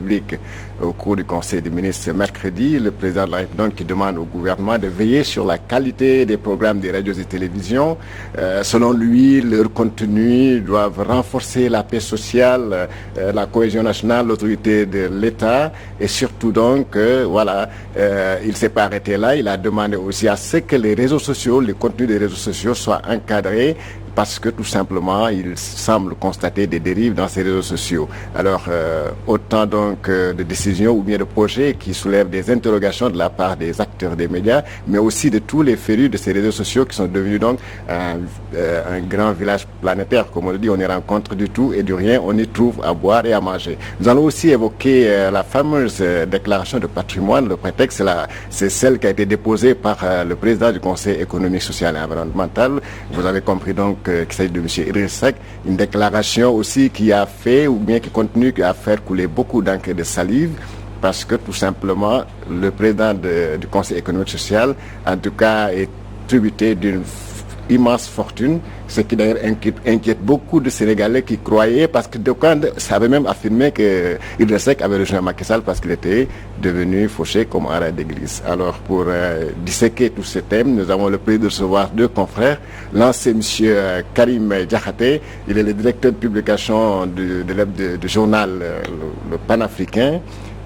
République au cours du Conseil des ministres mercredi. Le président de la République qui demande au gouvernement de veiller sur la qualité des programmes des radios et télévisions. Selon lui, leur contenu doivent renforcer la paix sociale, la cohésion nationale, l'autorité de l'État et surtout donc, il ne s'est pas arrêté là. Il a demandé aussi à ce que les réseaux sociaux, les contenus des réseaux sociaux soient encadrés parce que tout simplement, il semble constater des dérives dans ces réseaux sociaux. Alors, autant donc de décisions ou bien de projets qui soulèvent des interrogations de la part des acteurs des médias, mais aussi de tous les férus de ces réseaux sociaux qui sont devenus donc un grand village planétaire. Comme on le dit, on y rencontre du tout et du rien, on y trouve à boire et à manger. Nous allons aussi évoquer la fameuse déclaration de patrimoine. Le prétexte, c'est celle qui a été déposée par le président du Conseil économique, social et environnemental. Vous avez compris donc qu'il s'agit de M. Idriss Seck, une déclaration aussi qui a fait, ou bien qui continue à faire couler beaucoup d'encre et de salive, parce que tout simplement, le président du Conseil économique social, en tout cas, est tributé d'une immense fortune, ce qui d'ailleurs inquiète beaucoup de Sénégalais qui croyaient, parce que d'aucuns avaient même affirmé que Idriss Seck avait rejoint Macky Sall parce qu'il était devenu fauché comme ara d'église. Alors pour disséquer tous ces thèmes, nous avons le plaisir de recevoir deux confrères. L'un c'est M. Karim Diakhaté, il est le directeur de publication du journal le Panafricain.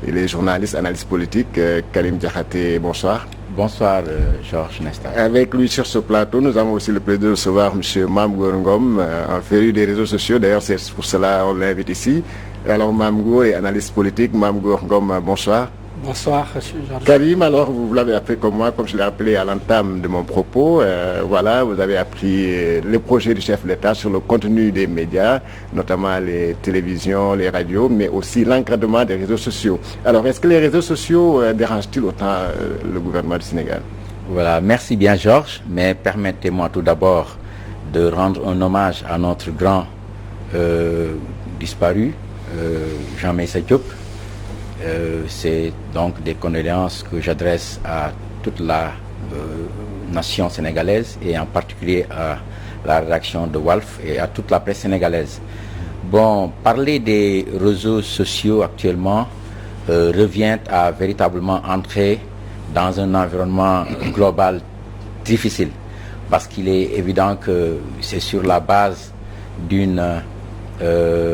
Il est journaliste, analyste politique. Karim Diakhaté, bonsoir. Bonsoir, Georges Nesta. Avec lui sur ce plateau, nous avons aussi le plaisir de recevoir M. Mamgour Ngom, un féru des réseaux sociaux. D'ailleurs, c'est pour cela qu'on l'invite ici. Alors, Mamgour est analyste politique. Mamgour Ngom, bonsoir. Bonsoir, Georges. Karim, alors, vous l'avez appris comme moi, comme je l'ai appelé à l'entame de mon propos. Vous avez appris les projets du chef de l'État sur le contenu des médias, notamment les télévisions, les radios, mais aussi l'encadrement des réseaux sociaux. Alors, est-ce que les réseaux sociaux dérangent-ils autant le gouvernement du Sénégal? Voilà, merci bien, Georges. Mais permettez-moi tout d'abord de rendre un hommage à notre grand disparu, Jean Meïssa Diop. C'est donc des condoléances que j'adresse à toute la nation sénégalaise et en particulier à la rédaction de Walf et à toute la presse sénégalaise. Bon, parler des réseaux sociaux actuellement revient à véritablement entrer dans un environnement global difficile parce qu'il est évident que c'est sur la base d'une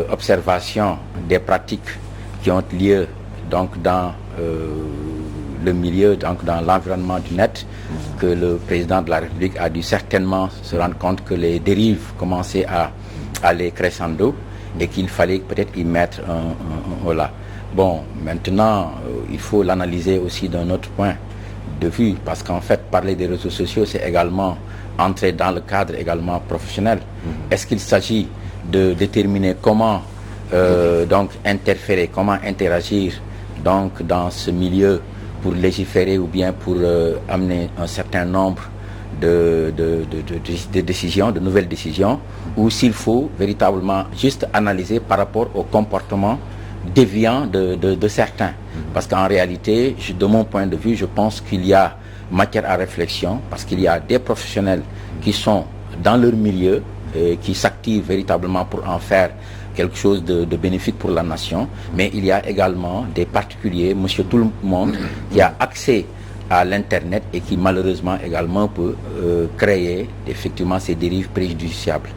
observation des pratiques qui ont lieu donc dans le milieu, donc dans l'environnement du net, que le président de la République a dû certainement se rendre compte que les dérives commençaient à aller crescendo et qu'il fallait peut-être y mettre un holà. Bon, maintenant, il faut l'analyser aussi d'un autre point de vue, parce qu'en fait, parler des réseaux sociaux, c'est également entrer dans le cadre également professionnel. Est-ce qu'il s'agit de déterminer comment donc interférer, comment interagir donc dans ce milieu pour légiférer ou bien pour amener un certain nombre de décisions, de nouvelles décisions, ou s'il faut véritablement juste analyser par rapport au comportement déviant de certains. Parce qu'en réalité, de mon point de vue, je pense qu'il y a matière à réflexion, parce qu'il y a des professionnels qui sont dans leur milieu, qui s'activent véritablement pour en faire quelque chose de bénéfique pour la nation, mais il y a également des particuliers, monsieur tout le monde, qui a accès à l'internet et qui malheureusement également peut créer effectivement ces dérives préjudiciables.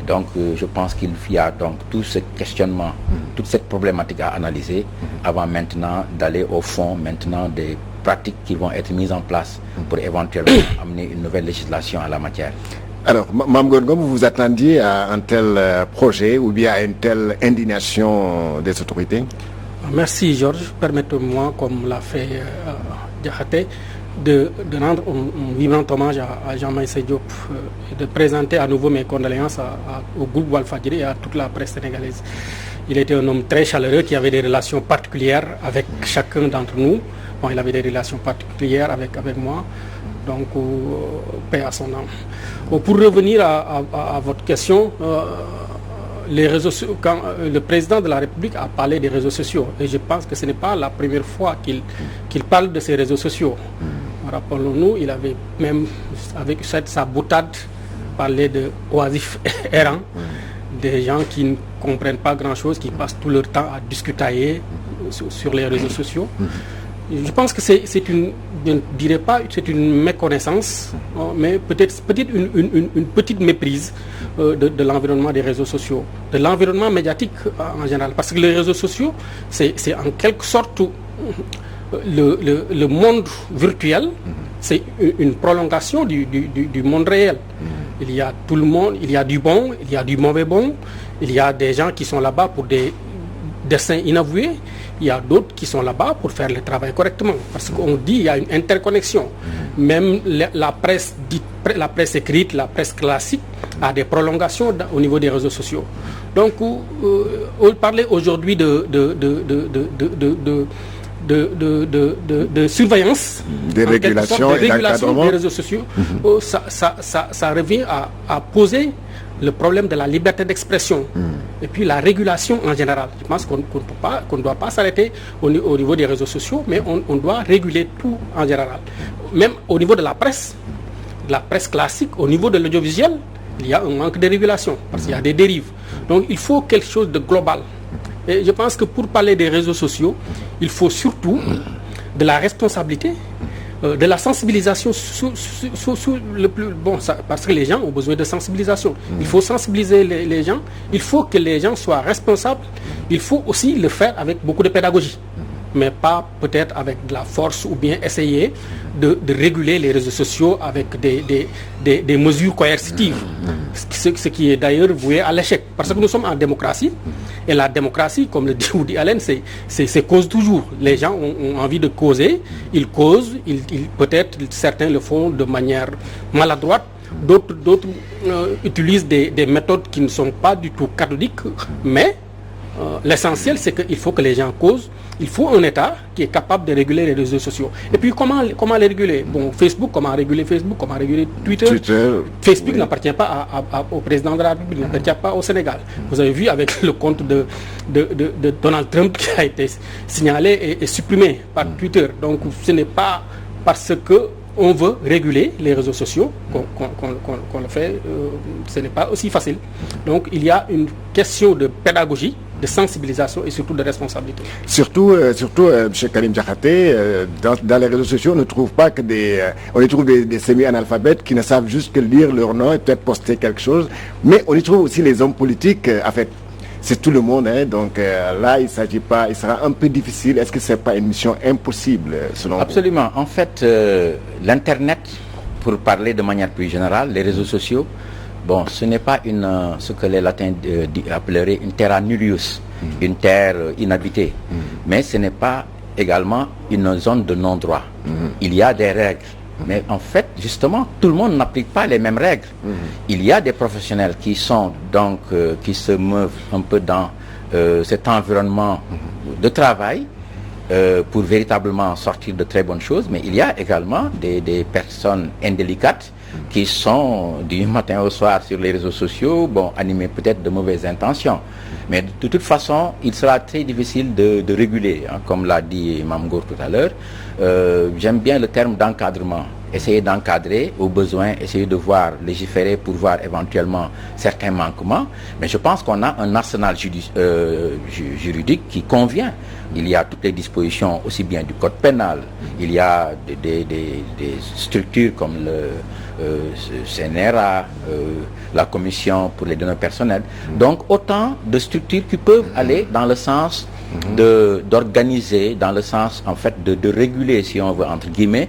Donc je pense qu'il y a donc tout ce questionnement, toute cette problématique à analyser avant maintenant d'aller au fond maintenant des pratiques qui vont être mises en place pour éventuellement amener une nouvelle législation à la matière. Alors, Mamgour Ngom, vous vous attendiez à un tel projet ou bien à une telle indignation des autorités? Merci Georges. Permettez-moi, comme l'a fait Diakhaté, de rendre un vibrant hommage à Jean Meïssa Diop et de présenter à nouveau mes condoléances au groupe Walfadjri et à toute la presse sénégalaise. Il était un homme très chaleureux qui avait des relations particulières avec chacun d'entre nous. Bon, il avait des relations particulières avec moi. Donc, paix à son âme. Pour revenir à votre question, les réseaux sociaux, quand le président de la République a parlé des réseaux sociaux, et je pense que ce n'est pas la première fois qu'il parle de ces réseaux sociaux. Rappelons-nous, il avait même, avec sa boutade, parlé de oisifs errants, des gens qui ne comprennent pas grand-chose, qui passent tout leur temps à discutailler sur les réseaux sociaux. Je pense que c'est une, je ne dirais pas, c'est une méconnaissance, mais peut-être une petite méprise de l'environnement des réseaux sociaux, de l'environnement médiatique en général. Parce que les réseaux sociaux, c'est en quelque sorte le monde virtuel, c'est une prolongation du monde réel. Il y a tout le monde, il y a du bon, il y a du mauvais bon, il y a des gens qui sont là-bas pour des destins inavoués. Il y a d'autres qui sont là-bas pour faire le travail correctement. Parce qu'on dit qu'il y a une interconnexion. Même la presse écrite, la presse classique a des prolongations au niveau des réseaux sociaux. Donc, parler aujourd'hui de surveillance, des régulations et d'encadrement des réseaux sociaux, ça revient à poser le problème de la liberté d'expression et puis la régulation en général. Je pense qu'on ne doit pas s'arrêter au niveau des réseaux sociaux, mais on doit réguler tout en général. Même au niveau de la presse classique, au niveau de l'audiovisuel, il y a un manque de régulation parce qu'il y a des dérives. Donc il faut quelque chose de global. Et je pense que pour parler des réseaux sociaux, il faut surtout de la responsabilité, de la sensibilisation parce que les gens ont besoin de sensibilisation. Il faut sensibiliser les gens, il faut que les gens soient responsables, il faut aussi le faire avec beaucoup de pédagogie, mais pas peut-être avec de la force ou bien essayer de réguler les réseaux sociaux avec des mesures coercitives, ce qui est d'ailleurs voué à l'échec. Parce que nous sommes en démocratie, et la démocratie, comme le dit Woody Allen, c'est cause toujours. Les gens ont envie de causer, ils causent, peut-être certains le font de manière maladroite, d'autres utilisent des méthodes qui ne sont pas du tout cathodiques, mais l'essentiel c'est qu'il faut que les gens causent. Il faut un État qui est capable de réguler les réseaux sociaux. Et puis comment les réguler? Bon, Facebook, comment réguler Facebook? Comment réguler Twitter? Facebook n'appartient pas au président de la République, n'appartient pas au Sénégal. Vous avez vu avec le compte de Donald Trump qui a été signalé et supprimé par Twitter. Donc ce n'est pas parce qu'on veut réguler les réseaux sociaux qu'on le fait. Ce n'est pas aussi facile. Donc il y a une question de pédagogie, de sensibilisation et surtout de responsabilité. Surtout M. Karim Diakhaté, dans les réseaux sociaux, on ne trouve pas que on y trouve des semi-analphabètes qui ne savent juste que lire leur nom et peut-être poster quelque chose, mais on y trouve aussi les hommes politiques, en fait, c'est tout le monde, donc là il sera un peu difficile. Est-ce que ce n'est pas une mission impossible selon vous? Absolument. En fait, l'Internet, pour parler de manière plus générale, les réseaux sociaux, bon, ce n'est pas ce que les latins appelleraient une terra nullius, une terre inhabitée, mais ce n'est pas également une zone de non-droit. Il y a des règles, mais en fait, justement, tout le monde n'applique pas les mêmes règles. Il y a des professionnels qui sont donc qui se meuvent un peu dans cet environnement de travail pour véritablement sortir de très bonnes choses, mais il y a également des personnes indélicates qui sont du matin au soir sur les réseaux sociaux, bon, animés peut-être de mauvaises intentions. Mais de toute façon, il sera très difficile de réguler, comme l'a dit Mamgour tout à l'heure. J'aime bien le terme d'encadrement. Essayer d'encadrer au besoin, essayer de voir, légiférer pour voir éventuellement certains manquements. Mais je pense qu'on a un arsenal juridique qui convient. Il y a toutes les dispositions aussi bien du code pénal, il y a des structures comme le CNRA, la commission pour les données personnelles. Donc autant de structures qui peuvent aller dans le sens d'organiser, dans le sens en fait de réguler, si on veut, entre guillemets,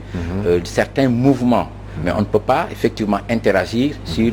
certains mouvements. Mais on ne peut pas effectivement interagir sur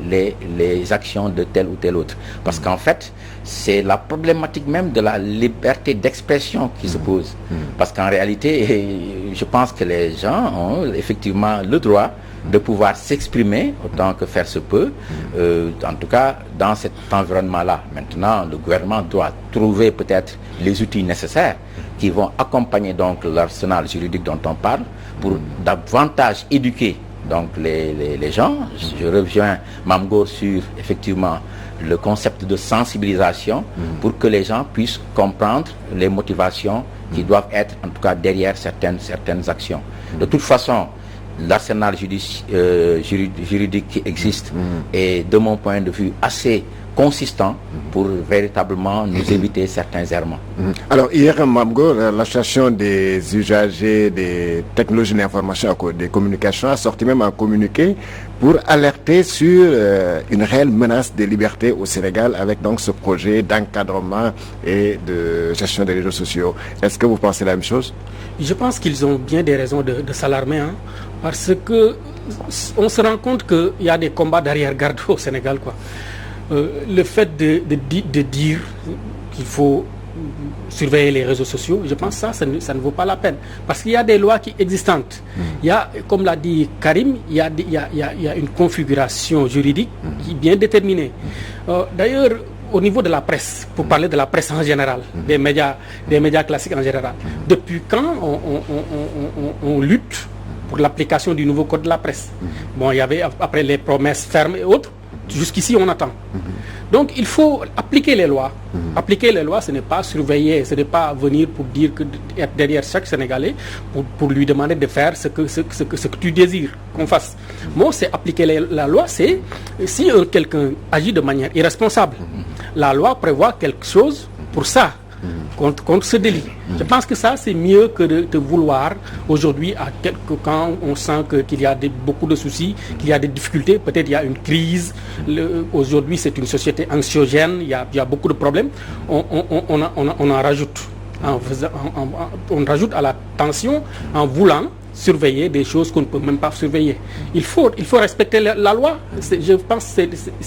les actions de tel ou tel autre. Parce qu'en fait, c'est la problématique même de la liberté d'expression qui se pose. Parce qu'en réalité, je pense que les gens ont effectivement le droit de pouvoir s'exprimer autant que faire se peut, en tout cas dans cet environnement-là. Maintenant, le gouvernement doit trouver peut-être les outils nécessaires qui vont accompagner donc l'arsenal juridique dont on parle pour davantage éduquer donc les gens. Je reviens Mamgour sur effectivement le concept de sensibilisation pour que les gens puissent comprendre les motivations qui doivent être en tout cas derrière certaines actions. De toute façon, l'arsenal juridique qui existe est de mon point de vue assez consistant pour véritablement nous éviter certains errements. Alors hier, Mamgo, l'association des usagers des technologies de l'information et des communications a sorti même un communiqué pour alerter sur une réelle menace des libertés au Sénégal avec donc ce projet d'encadrement et de gestion des réseaux sociaux. Est-ce que vous pensez la même chose? Je pense qu'ils ont bien des raisons de s'alarmer, parce que on se rend compte qu'il y a des combats d'arrière-garde au Sénégal, quoi. Le fait de dire qu'il faut surveiller les réseaux sociaux, je pense que ça ne vaut pas la peine. Parce qu'il y a des lois qui existantes. Il y a, comme l'a dit Karim, il y a une configuration juridique qui est bien déterminée. D'ailleurs, au niveau de la presse, pour parler de la presse en général, des médias classiques en général, depuis quand on lutte pour l'application du nouveau code de la presse? Bon, il y avait après les promesses fermes et autres. Jusqu'ici, on attend. Donc, il faut appliquer les lois. Appliquer les lois, ce n'est pas surveiller, ce n'est pas venir pour dire que être derrière chaque Sénégalais pour lui demander de faire ce que tu désires qu'on fasse. Moi, c'est appliquer la loi, c'est si quelqu'un agit de manière irresponsable, la loi prévoit quelque chose pour ça. Contre ce délit. Je pense que ça, c'est mieux que de vouloir aujourd'hui, quand on sent qu'il y a beaucoup de soucis, qu'il y a des difficultés, peut-être il y a une crise. Aujourd'hui, c'est une société anxiogène, il y a beaucoup de problèmes. On en rajoute. On rajoute à la tension en voulant surveiller des choses qu'on ne peut même pas surveiller. Il faut respecter la loi. Je pense que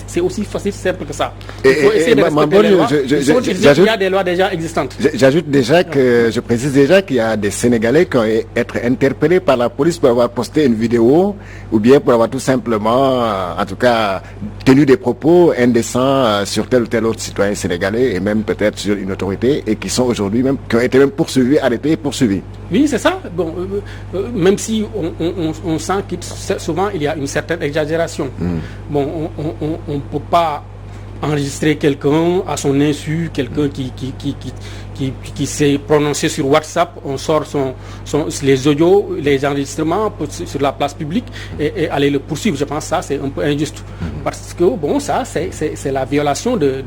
c'est aussi facile, simple que ça. Il faut essayer de respecter les lois. Il y a des lois déjà existantes. J'ajoute déjà que, je précise déjà qu'il y a des Sénégalais qui ont été interpellés par la police pour avoir posté une vidéo ou bien pour avoir tout simplement, en tout cas, tenu des propos indécents sur tel ou tel autre citoyen sénégalais et même peut-être sur une autorité et qui sont aujourd'hui même, qui ont été même poursuivis, arrêtés et poursuivis. Oui, c'est ça. Bon, même si on sent que souvent il y a une certaine exagération. Bon, on ne peut pas enregistrer quelqu'un à son insu, quelqu'un qui s'est prononcé sur WhatsApp, on sort les audios, les enregistrements sur la place publique et aller le poursuivre. Je pense que ça, c'est un peu injuste. Parce que, bon, ça, c'est la violation de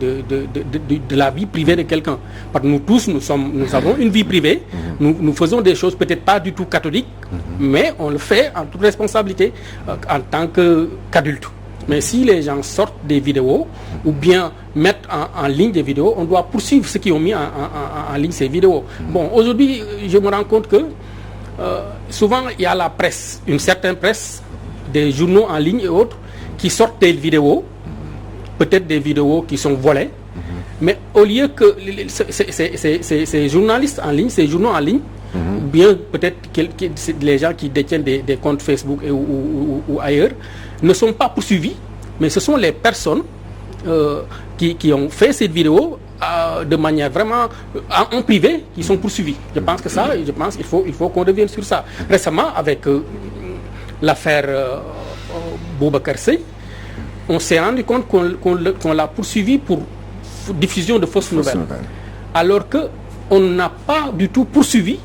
la vie privée de quelqu'un. Parce que nous tous, nous avons une vie privée, nous faisons des choses peut-être pas du tout catholiques, mais on le fait en toute responsabilité en tant qu'adulte. Mais si les gens sortent des vidéos ou bien mettent en ligne des vidéos, on doit poursuivre ceux qui ont mis en ligne ces vidéos. Bon, aujourd'hui, je me rends compte que souvent, il y a la presse, une certaine presse, des journaux en ligne et autres, qui sortent des vidéos, peut-être des vidéos qui sont volées, mais au lieu que ces journalistes en ligne, ces journaux en ligne, ou bien peut-être les gens qui détiennent des comptes Facebook ou ailleurs, ne sont pas poursuivis, mais ce sont les personnes qui ont fait cette vidéo de manière vraiment en privé qui sont poursuivis. Je pense que ça, il faut qu'on revienne sur ça. Récemment, avec l'affaire Boubacar Seye, on s'est rendu compte qu'on l'a poursuivi pour diffusion de fausses nouvelles. Alors qu'on n'a pas du tout poursuivi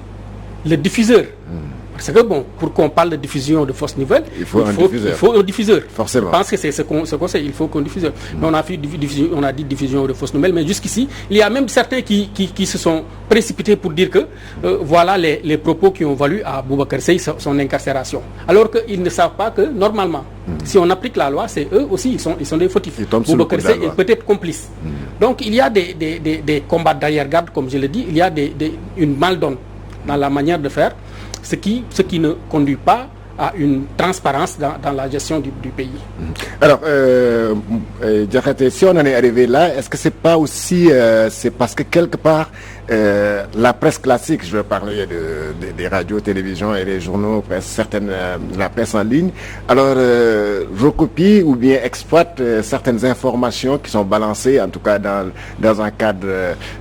le diffuseur. Parce que bon, pour qu'on parle de diffusion de fausses nouvelles, il faut un diffuseur. Forcément. Je pense que c'est ce qu'on sait, il faut qu'un diffuseur. Mais on a dit diffusion de fausses nouvelles, mais jusqu'ici, il y a même certains qui se sont précipités pour dire que voilà les propos qui ont valu à Boubacar Seye son incarcération. Alors qu'ils ne savent pas que normalement, si on applique la loi, c'est eux aussi, ils sont des fautifs. Boubacar Seye est peut-être complice. Donc il y a des combats d'arrière-garde, comme je l'ai dit, il y a une maldomine dans la manière de faire. Ce qui ne conduit pas à une transparence dans la gestion du pays. Alors, Diakhaté, si on en est arrivé là, est-ce que c'est pas aussi, c'est parce que quelque part, la presse classique, je veux parler des radios, télévisions et des journaux, la presse en ligne, alors recopie ou bien exploite certaines informations qui sont balancées, en tout cas dans un cadre,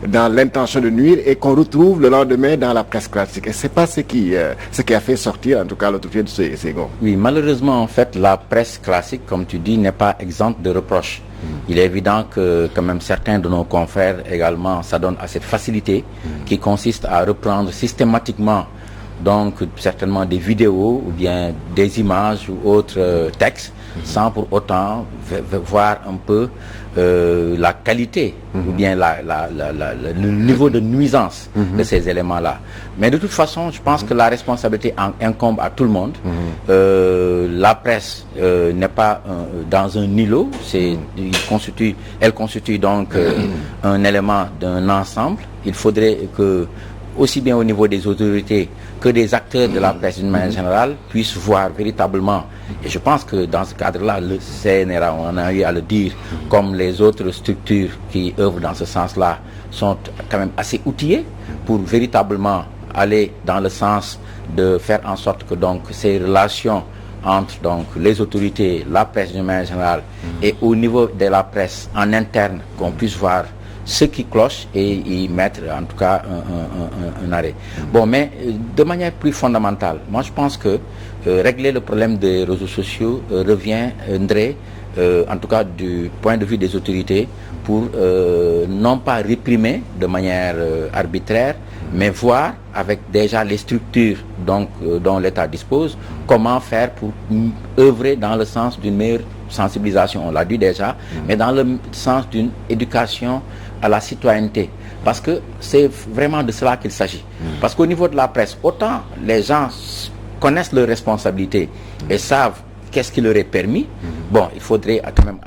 dans l'intention de nuire et qu'on retrouve le lendemain dans la presse classique. Et c'est pas ce qui a fait sortir, en tout cas, l'autorité de Ségon. Oui, malheureusement, en fait, la presse classique, comme tu dis, n'est pas exempte de reproches. Il est évident que quand même certains de nos confrères également s'adonnent à cette facilité qui consiste à reprendre systématiquement donc certainement des vidéos ou bien des images ou autres textes, sans pour autant voir un peu la qualité ou bien le niveau de nuisance de ces éléments-là. Mais de toute façon, je pense que la responsabilité incombe à tout le monde. La presse n'est pas dans un îlot, elle constitue donc un élément d'un ensemble. Il faudrait que, aussi bien au niveau des autorités que des acteurs de la presse d'une manière générale, puissent voir véritablement, et je pense que dans ce cadre-là, le CNRA, on a eu à le dire, comme les autres structures qui œuvrent dans ce sens-là, sont quand même assez outillées pour véritablement aller dans le sens de faire en sorte que donc ces relations entre donc les autorités, la presse d'une manière générale, et au niveau de la presse en interne, qu'on puisse voir ce qui cloche et y mettre en tout cas un arrêt. Bon, mais de manière plus fondamentale, moi je pense que régler le problème des réseaux sociaux reviendrait, en tout cas du point de vue des autorités, pour non pas réprimer de manière arbitraire, mais voir avec déjà les structures donc, dont l'État dispose, comment faire pour œuvrer dans le sens d'une meilleure sensibilisation, on l'a dit déjà, mais dans le sens d'une éducation à la citoyenneté, parce que c'est vraiment de cela qu'il s'agit. Parce qu'au niveau de la presse, autant les gens connaissent leurs responsabilités et savent qu'est-ce qui leur est permis, bon, il faudrait quand même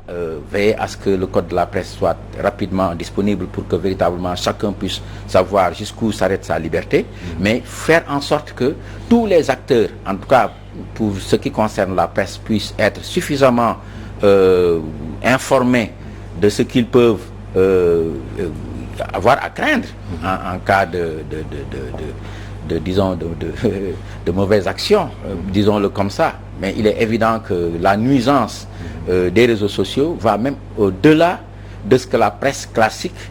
veiller à ce que le code de la presse soit rapidement disponible pour que véritablement chacun puisse savoir jusqu'où s'arrête sa liberté, mais faire en sorte que tous les acteurs, en tout cas pour ce qui concerne la presse, puissent être suffisamment informés de ce qu'ils peuvent avoir à craindre en cas de mauvaises actions, disons-le comme ça. Mais il est évident que la nuisance des réseaux sociaux va même au-delà de ce que la presse classique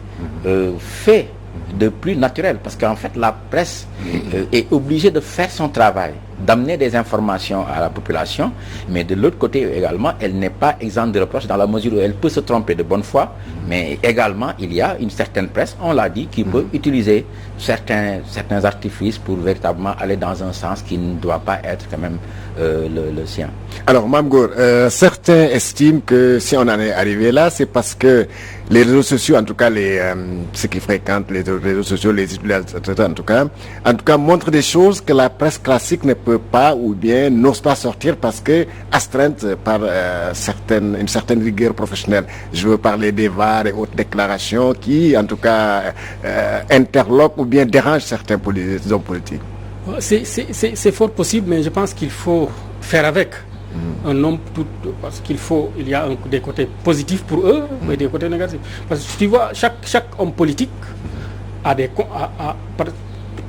fait de plus naturel, parce qu'en fait la presse est obligée de faire son travail, d'amener des informations à la population, mais de l'autre côté également, elle n'est pas exempte de reproches dans la mesure où elle peut se tromper de bonne foi, mais également il y a une certaine presse, on l'a dit, qui peut utiliser certains artifices pour véritablement aller dans un sens qui ne doit pas être quand même le sien. Alors Mame Gor, certains estiment que si on en est arrivé là, c'est parce que les réseaux sociaux, en tout cas ceux qui fréquentent les réseaux sociaux, les utilisateurs en tout cas montrent des choses que la presse classique ne peut pas ou bien n'ose pas sortir parce que astreinte par une certaine rigueur professionnelle. Je veux parler des VAR et autres déclarations qui, en tout cas, interloquent ou bien dérangent certains hommes politiques. C'est fort possible, mais je pense qu'il faut faire avec. Un homme parce il y a des côtés positifs pour eux et des côtés négatifs. Parce que tu vois, chaque homme politique a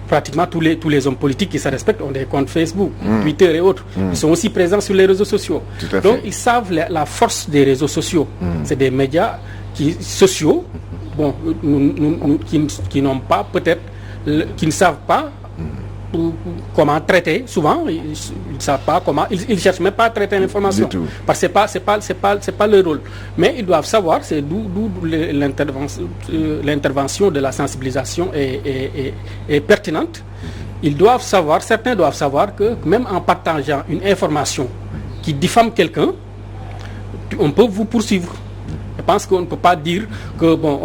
pratiquement tous les hommes politiques qui se respectent ont des comptes Facebook, Twitter et autres. Ils sont aussi présents sur les réseaux sociaux. Donc ils savent la force des réseaux sociaux. C'est des médias sociaux, bon, qui n'ont pas peut-être, qui ne savent pas comment traiter, souvent ils ne savent pas comment, ils cherchent même pas à traiter l'information parce que c'est pas leur rôle, mais ils doivent savoir, c'est d'où l'intervention de la sensibilisation est pertinente. Certains doivent savoir que même en partageant une information qui diffame quelqu'un, on peut vous poursuivre. Je pense qu'on ne peut pas dire que bon,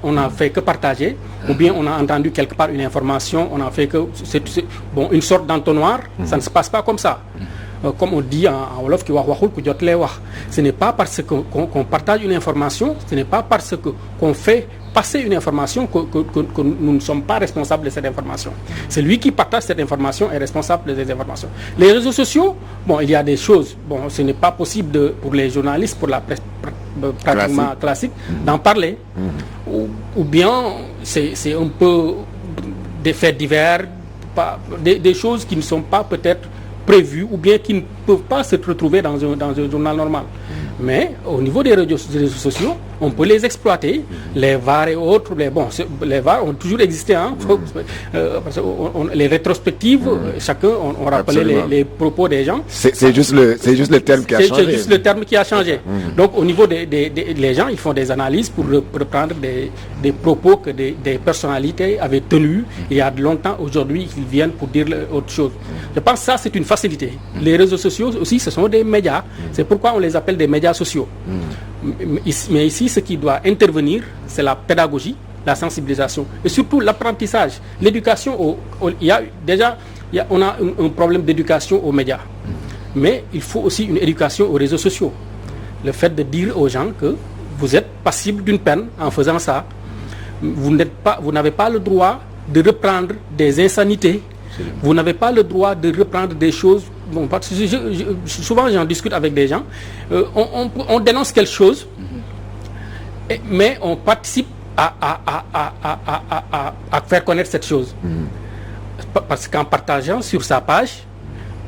on n'a fait que partager, ou bien on a entendu quelque part une information, on a fait que une sorte d'entonnoir, ça ne se passe pas comme ça. Comme on dit en Wolof, ce n'est pas parce qu'on partage une information, ce n'est pas parce qu'on fait passer une information que nous ne sommes pas responsables de cette information. C'est lui qui partage cette information est responsable des informations. Les réseaux sociaux, bon, il y a des choses, bon, ce n'est pas possible pour les journalistes, pour la presse pratiquement classique, d'en parler. Ou bien c'est un peu des faits divers, des choses qui ne sont pas peut-être prévues ou bien qui ne peuvent pas se retrouver dans un journal normal. Mais au niveau des réseaux sociaux, on peut les exploiter. Les VAR et autres, les VAR ont toujours existé, hein, parce que les rétrospectives, chacun, on rappelait les propos des gens. C'est juste le terme qui a changé. C'est juste le terme qui a changé. Donc au niveau les gens, ils font des analyses pour reprendre des propos que des personnalités avaient tenus il y a longtemps. Aujourd'hui, ils viennent pour dire autre chose. Je pense que ça, c'est une facilité. Les réseaux sociaux aussi, ce sont des médias. C'est pourquoi on les appelle des médias sociaux. Mais ici, ce qui doit intervenir, c'est la pédagogie, la sensibilisation et surtout l'apprentissage. L'éducation, on a un problème d'éducation aux médias. Mais il faut aussi une éducation aux réseaux sociaux. Le fait de dire aux gens que vous êtes passible d'une peine en faisant ça. Vous n'avez pas le droit de reprendre des insanités. Vous n'avez pas le droit de reprendre des choses. Bon, parce que souvent, j'en discute avec des gens. On dénonce quelque chose, mais on participe à faire connaître cette chose. Parce qu'en partageant sur sa page,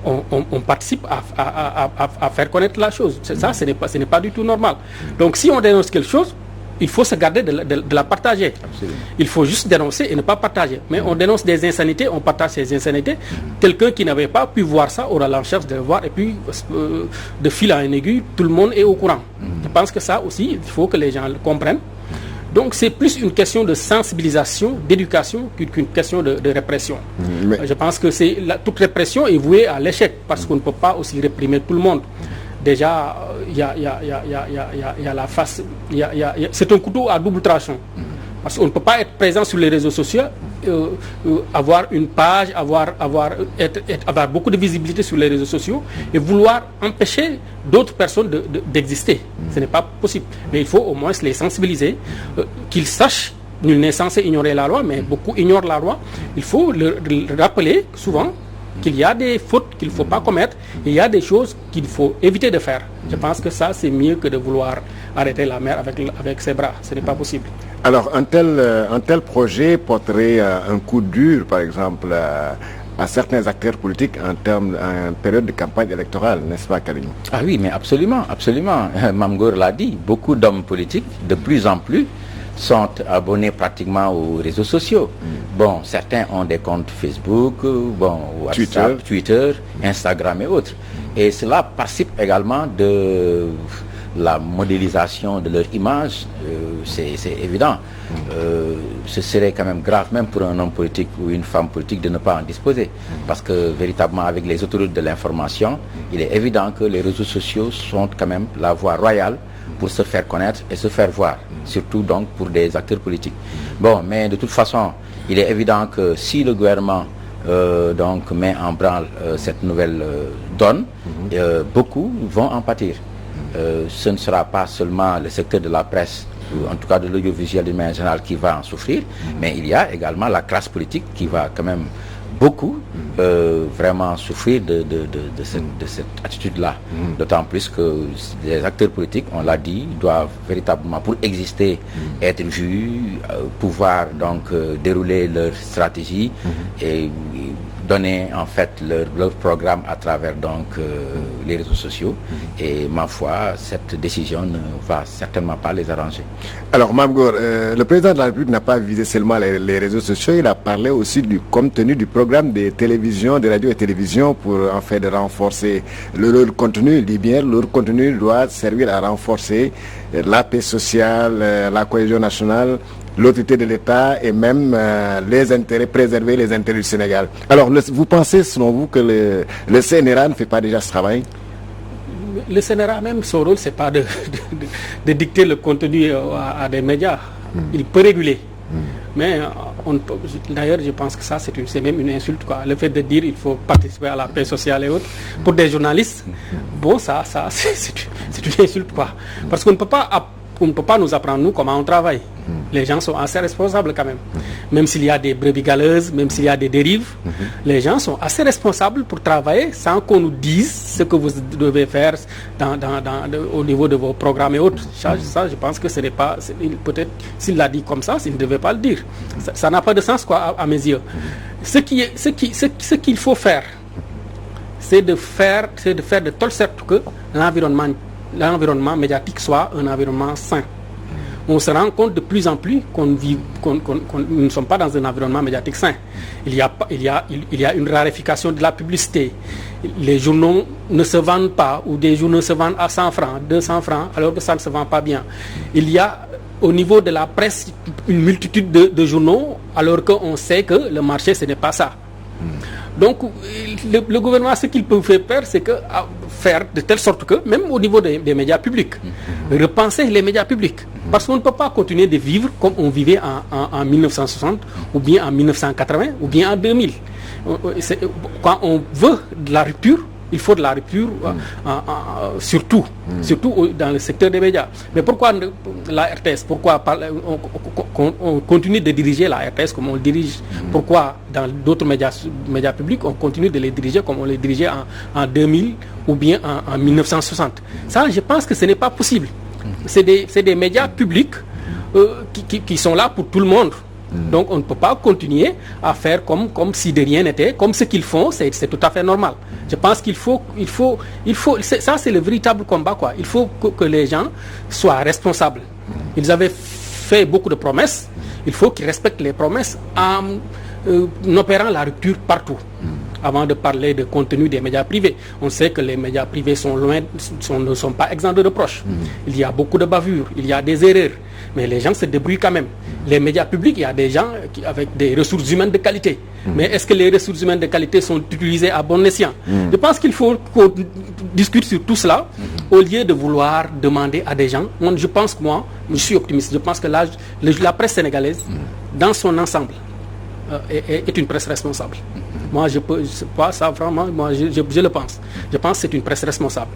on participe à faire connaître la chose. Ça, ce n'est pas du tout normal. Donc, si on dénonce quelque chose, il faut se garder de la partager. Absolument. Il faut juste dénoncer et ne pas partager. Mais on dénonce des insanités, on partage ces insanités. Quelqu'un qui n'avait pas pu voir ça aura la chance de le voir. Et puis, de fil en aiguille, tout le monde est au courant. Je pense que ça aussi, il faut que les gens le comprennent. Donc, c'est plus une question de sensibilisation, d'éducation qu'une question de répression. Je pense que toute répression est vouée à l'échec parce qu'on ne peut pas aussi réprimer tout le monde. Déjà, il y a la face, c'est un couteau à double tranchant. Parce qu'on ne peut pas être présent sur les réseaux sociaux, avoir une page, avoir beaucoup de visibilité sur les réseaux sociaux et vouloir empêcher d'autres personnes d'exister. Ce n'est pas possible. Mais il faut au moins les sensibiliser, qu'ils sachent, nul n'est censé ignorer la loi, mais beaucoup ignorent la loi. Il faut le rappeler souvent qu'il y a des fautes qu'il ne faut pas commettre, et il y a des choses qu'il faut éviter de faire. Je pense que ça, c'est mieux que de vouloir arrêter la mer avec ses bras. Ce n'est pas possible. Alors, un tel projet porterait un coup dur, par exemple, à certains acteurs politiques en période de campagne électorale, n'est-ce pas, Karim? Ah oui, mais absolument, absolument. Mame Gor l'a dit, beaucoup d'hommes politiques, de plus en plus, sont abonnés pratiquement aux réseaux sociaux. Bon, certains ont des comptes Facebook, WhatsApp, Twitter, Instagram et autres. Et cela participe également de la modélisation de leur image, c'est évident. Ce serait quand même grave, même pour un homme politique ou une femme politique, de ne pas en disposer. Parce que véritablement, avec les autoroutes de l'information, il est évident que les réseaux sociaux sont quand même la voie royale pour se faire connaître et se faire voir, surtout donc pour des acteurs politiques. Bon, mais de toute façon, il est évident que si le gouvernement donc met en branle cette nouvelle donne, beaucoup vont en pâtir. Ce ne sera pas seulement le secteur de la presse, ou en tout cas de l'audiovisuel d'une manière générale, qui va en souffrir, mais il y a également la classe politique qui va quand même beaucoup vraiment souffrir de cette attitude-là. D'autant plus que les acteurs politiques, on l'a dit, doivent véritablement, pour exister, être vus, pouvoir donc dérouler leur stratégie et donner en fait leur programme à travers donc les réseaux sociaux. Et ma foi, cette décision ne va certainement pas les arranger. Alors Mame Gor, le président de la République n'a pas visé seulement les réseaux sociaux, il a parlé aussi du contenu du programme des télévisions, des radios et télévisions pour en fait de renforcer leur contenu. Il dit bien, leur contenu doit servir à renforcer la paix sociale, la cohésion nationale, l'autorité de l'État et même préserver les intérêts du Sénégal. Alors, vous pensez, selon vous, que le CNRA ne fait pas déjà ce travail? Le CNRA même, son rôle, c'est pas de dicter le contenu à des médias. Il peut réguler. Mais d'ailleurs, je pense que ça, c'est même une insulte, quoi. Le fait de dire qu'il faut participer à la paix sociale et autres, pour des journalistes, bon, ça c'est une insulte, quoi. Parce qu'on ne peut pas nous apprendre, nous, comment on travaille. Les gens sont assez responsables quand même. Même s'il y a des brebis galeuses, même s'il y a des dérives, les gens sont assez responsables pour travailler sans qu'on nous dise ce que vous devez faire au niveau de vos programmes et autres. Ça, je pense que ce n'est pas... Peut-être s'il l'a dit comme ça, il ne devait pas le dire. Ça n'a pas de sens, quoi, à mes yeux. Ce qu'il faut faire, c'est de faire de telle sorte que l'environnement médiatique soit un environnement sain. on se rend compte de plus en plus qu'on nous ne sommes pas dans un environnement médiatique sain. Il y a une raréfaction de la publicité. Les journaux ne se vendent pas, ou des journaux se vendent à 100 francs, 200 francs, alors que ça ne se vend pas bien. Il y a au niveau de la presse une multitude de journaux, alors qu'on sait que le marché, ce n'est pas ça. Donc, le gouvernement, ce qu'il peut faire, c'est faire de telle sorte que, même au niveau des médias publics, repenser les médias publics. Parce qu'on ne peut pas continuer de vivre comme on vivait en 1960, ou bien en 1980, ou bien en 2000. Quand on veut de la rupture, il faut de la rupture, surtout dans le secteur des médias. Mais pourquoi la RTS? Pourquoi on continue de diriger la RTS comme on le dirige? Pourquoi dans d'autres médias publics, on continue de les diriger comme on les dirigeait en 2000 ou bien en 1960? Ça, je pense que ce n'est pas possible. C'est des médias publics qui sont là pour tout le monde. Donc on ne peut pas continuer à faire comme si de rien n'était, comme ce qu'ils font, c'est tout à fait normal. Je pense qu'il faut ça c'est le véritable combat, quoi. Il faut que les gens soient responsables. Ils avaient fait beaucoup de promesses, il faut qu'ils respectent les promesses en opérant la rupture partout. Avant de parler de contenu des médias privés, on sait que les médias privés ne sont pas exempts de reproches. Il y a beaucoup de bavures, il y a des erreurs, mais les gens se débrouillent quand même. Les médias publics, il y a des gens avec des ressources humaines de qualité. Mais est-ce que les ressources humaines de qualité sont utilisées à bon escient? Je pense qu'il faut qu'on discute sur tout cela, au lieu de vouloir demander à des gens. Je pense que je suis optimiste. Je pense que la presse sénégalaise, dans son ensemble, est une presse responsable. Moi, je le pense. Je pense que c'est une presse responsable.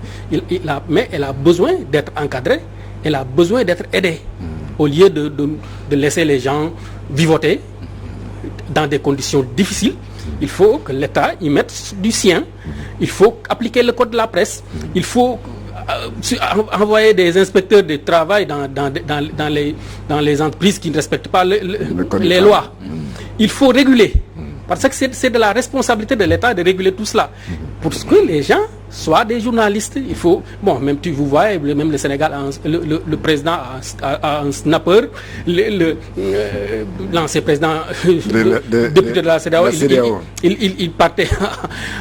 Mais elle a besoin d'être encadrée, elle a besoin d'être aidée, au lieu de laisser les gens vivoter dans des conditions difficiles. Il faut que l'État y mette du sien. Il faut appliquer le code de la presse. Il faut envoyer des inspecteurs de travail dans les entreprises qui ne respectent pas les lois. Il faut réguler. Parce que c'est de la responsabilité de l'État de réguler tout cela. Pour que les gens soient des journalistes, il faut... Bon, même vous voyez, même le Sénégal, le président a un snapper, l'ancien président député de la CEDEAO, il partait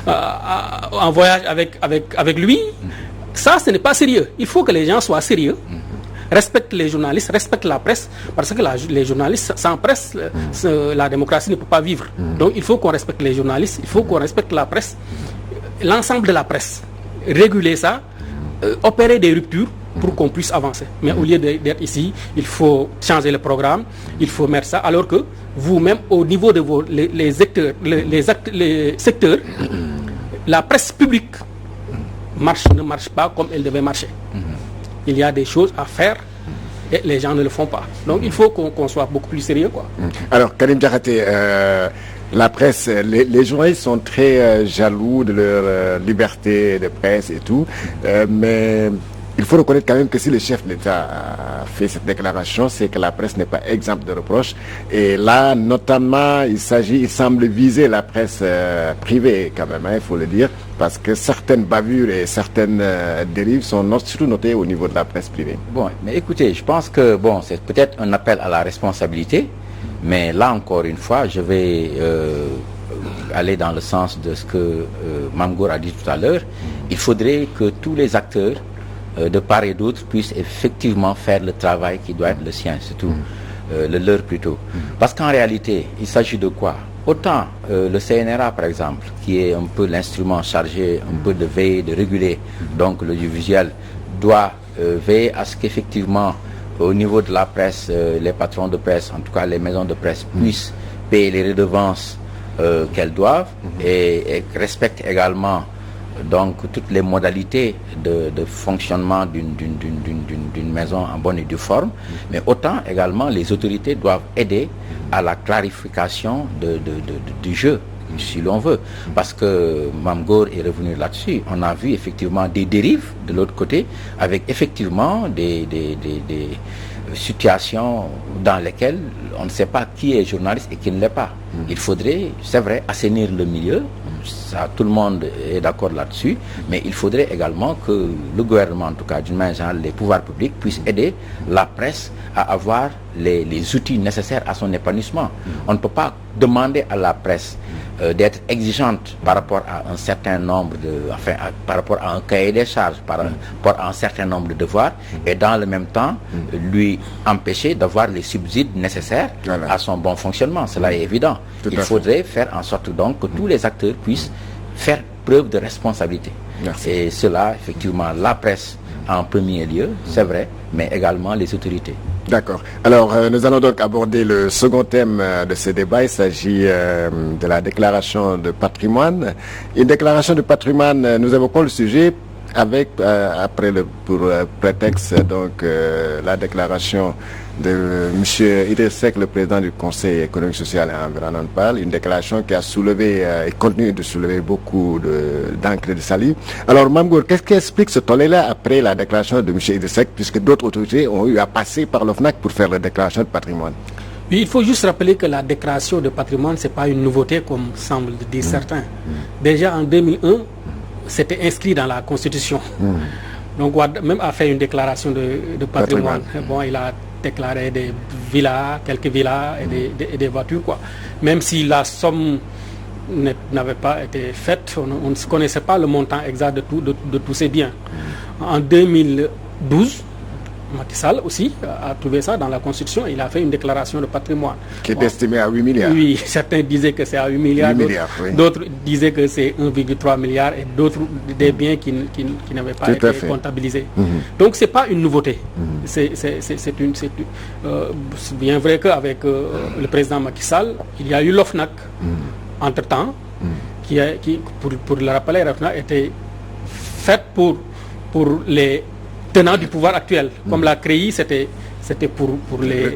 en voyage avec lui. Ça, ce n'est pas sérieux. Il faut que les gens soient sérieux. Respecte les journalistes, respecte la presse, parce que les journalistes, sans presse, la démocratie ne peut pas vivre. Donc il faut qu'on respecte les journalistes, il faut qu'on respecte la presse, l'ensemble de la presse, réguler ça, opérer des ruptures pour qu'on puisse avancer. Mais au lieu d'être ici, il faut changer le programme, il faut mettre ça, alors que vous-même, au niveau de les secteurs, la presse publique ne marche pas comme elle devait marcher. Il y a des choses à faire et les gens ne le font pas. Donc il faut qu'on soit beaucoup plus sérieux, quoi. Alors Karim Diakhaté, la presse, les journalistes sont très jaloux de leur liberté de presse et tout, mais il faut reconnaître quand même que si le chef de l'État a fait cette déclaration, c'est que la presse n'est pas exempte de reproches. Et là, notamment, il semble viser la presse privée quand même, il faut le dire, parce que certaines bavures et certaines dérives sont surtout notées au niveau de la presse privée. Bon, mais écoutez, je pense que c'est peut-être un appel à la responsabilité, mais là encore une fois, je vais aller dans le sens de ce que Mame Gor a dit tout à l'heure. Il faudrait que tous les acteurs de part et d'autre puissent effectivement faire le travail qui doit être le sien, c'est tout, le leur plutôt. Parce qu'en réalité, il s'agit de quoi? Autant le CNRA, par exemple, qui est un peu l'instrument chargé un peu de veiller, de réguler, donc l'audiovisuel, doit veiller à ce qu'effectivement, au niveau de la presse, les patrons de presse, en tout cas les maisons de presse, puissent payer les redevances qu'elles doivent et respectent également donc toutes les modalités de fonctionnement d'une maison en bonne et due forme, mais autant également les autorités doivent aider à la clarification du jeu, si l'on veut, parce que Mame Gor est revenu là-dessus. On a vu effectivement des dérives de l'autre côté, avec effectivement des situations dans lesquelles on ne sait pas qui est journaliste et qui ne l'est pas. Il faudrait, c'est vrai, assainir le milieu, ça, tout le monde est d'accord là-dessus, mais il faudrait également que le gouvernement, en tout cas d'une manière générale, les pouvoirs publics puissent aider la presse à avoir les outils nécessaires à son épanouissement. On ne peut pas demander à la presse d'être exigeante par rapport à un certain nombre par rapport à un cahier des charges, par rapport à un certain nombre de devoirs, et dans le même temps lui empêcher d'avoir les subsides nécessaires à son bon fonctionnement. Cela est évident. Il faudrait faire en sorte donc que tous les acteurs puissent faire preuve de responsabilité. Merci. Et cela, effectivement, la presse en premier lieu, c'est vrai, mais également les autorités. D'accord. Alors, nous allons donc aborder le second thème de ce débat. Il s'agit de la déclaration de patrimoine. Une déclaration de patrimoine, nous évoquons le sujet avec, pour prétexte, donc, la déclaration de M. Idriss Seck, le président du Conseil économique, social et environnemental, une déclaration qui a soulevé et continue de soulever beaucoup d'encre et de salive. Alors, Mamgour, qu'est-ce qui explique ce tollé-là après la déclaration de M. Idriss Seck, puisque d'autres autorités ont eu à passer par l'OFNAC pour faire la déclaration de patrimoine? Oui, il faut juste rappeler que la déclaration de patrimoine, ce n'est pas une nouveauté, comme semblent dire certains. Déjà en 2001, c'était inscrit dans la Constitution. Donc, Ouad même a fait une déclaration de patrimoine. Bon, il a déclaré des villas, quelques villas et des voitures, quoi. Même si la somme n'avait pas été faite, on ne connaissait pas le montant exact de tous ces biens. En 2012, Macky Sall aussi a trouvé ça dans la Constitution. Il a fait une déclaration de patrimoine. Qui est estimée à 8 milliards. Oui, certains disaient que c'est à 8 milliards. D'autres disaient que c'est 1,3 milliard et d'autres des biens qui n'avaient pas été comptabilisés. Donc ce n'est pas une nouveauté. C'est bien vrai qu'avec le président Macky Sall, il y a eu l'OFNAC entre-temps, qui pour le rappeler, l'OFNAC était faite pour les tenants du pouvoir actuel. Comme la CREI, c'était pour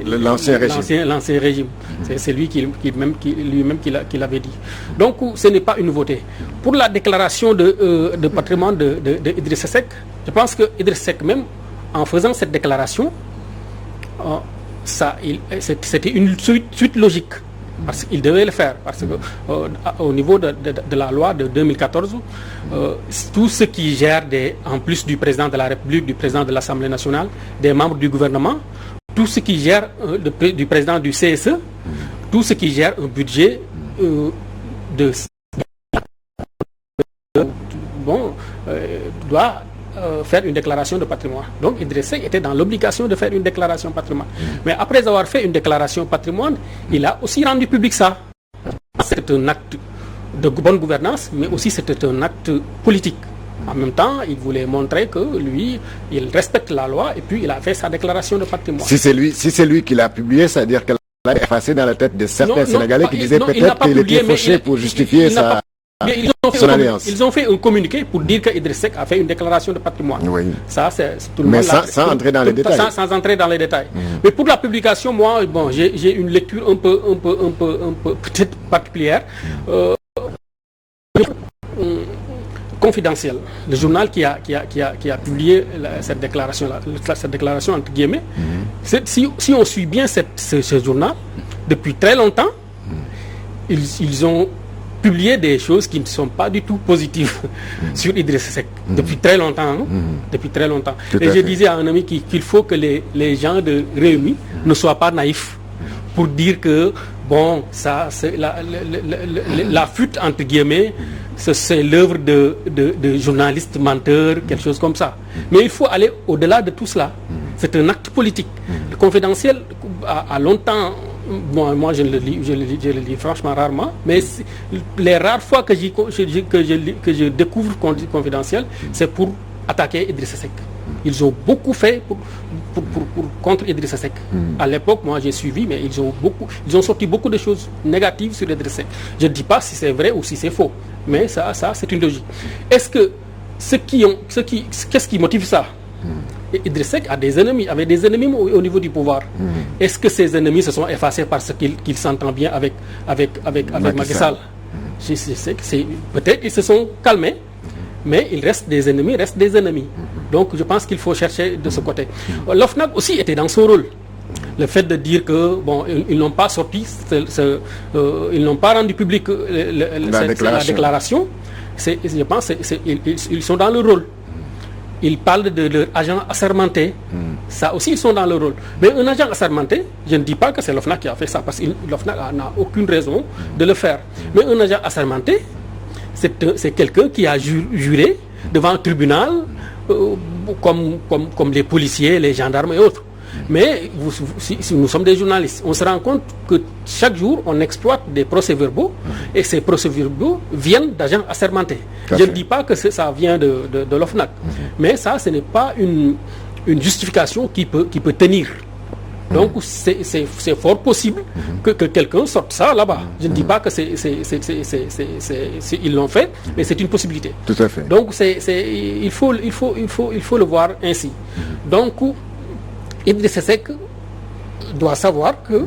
l'ancien régime. C'est lui lui-même qui l'avait dit. Donc ce n'est pas une nouveauté. Pour la déclaration de patrimoine de Idriss Seck, je pense que Idriss Seck même, en faisant cette déclaration, c'était une suite logique. Parce qu'il devait le faire, parce que au niveau de la loi de 2014, tout ce qui gère, en plus du président de la République, du président de l'Assemblée nationale, des membres du gouvernement, tout ce qui gère du président du CSE, tout ce qui gère un budget doit faire une déclaration de patrimoine. Donc Idriss Seck était dans l'obligation de faire une déclaration de patrimoine. Mais après avoir fait une déclaration de patrimoine, il a aussi rendu public ça. C'est un acte de bonne gouvernance, mais aussi c'était un acte politique. En même temps, il voulait montrer que lui, il respecte la loi et puis il a fait sa déclaration de patrimoine. Si c'est lui qui l'a publié, c'est-à-dire qu'elle l'a effacé dans la tête de certains Sénégalais qui disaient peut-être qu'il était fauché pour justifier ça. Ils ont fait un communiqué pour dire qu'Idriss Seck a fait une déclaration de patrimoine. Oui. Ça, c'est tout le monde. Mais sans entrer dans les détails. Sans entrer dans les détails. Mais pour la publication, moi, j'ai une lecture un peu peut-être particulière. Confidentiel. Le journal qui a publié cette déclaration entre guillemets. Si on suit bien ce journal, depuis très longtemps, ils ont publier des choses qui ne sont pas du tout positives sur Idriss Seck depuis très longtemps. Depuis très longtemps. Et je disais à un ami qu'il faut que les gens de Rewmi ne soient pas naïfs pour dire que bon, ça, c'est la fuite entre guillemets, c'est l'œuvre de journalistes menteurs, quelque chose comme ça. Mais il faut aller au-delà de tout cela. C'est un acte politique. Le confidentiel a longtemps. Bon, moi je le lis franchement rarement, mais les rares fois que je découvre confidentiel, c'est pour attaquer Idriss Seck. Ils ont beaucoup fait contre Idriss Seck. À l'époque, moi j'ai suivi, mais ils ont sorti beaucoup de choses négatives sur Idriss Seck. Je ne dis pas si c'est vrai ou si c'est faux, mais ça c'est une logique. Est-ce que qu'est-ce qui motive ça? Idriss Seck avait des ennemis au niveau du pouvoir. Est-ce que ces ennemis se sont effacés parce qu'il s'entend bien avec Macky Sall? Je sais que peut-être ils se sont calmés, mais il reste des ennemis, Donc je pense qu'il faut chercher de ce côté. L'OFNAC aussi était dans son rôle. Le fait de dire que ils n'ont pas sorti, ils n'ont pas rendu public la déclaration, je pense ils sont dans le rôle. Ils parlent de leur agent assermenté. Ça aussi, ils sont dans le rôle. Mais un agent assermenté, je ne dis pas que c'est l'OFNAC qui a fait ça, parce que l'OFNAC n'a aucune raison de le faire. Mais un agent assermenté, c'est quelqu'un qui a juré devant un tribunal, comme les policiers, les gendarmes et autres. Mais si nous sommes des journalistes, on se rend compte que chaque jour, on exploite des procès-verbaux et ces procès-verbaux viennent d'agents assermentés. Je ne dis pas que ça vient de l'OFNAC, mais ça, ce n'est pas une justification qui peut tenir. Donc, c'est fort possible que quelqu'un sorte ça là-bas. Je ne dis pas que ils l'ont fait, mais c'est une possibilité. Tout à fait. Donc, il faut le voir ainsi. Donc, Idrissa Seck doit savoir qu'il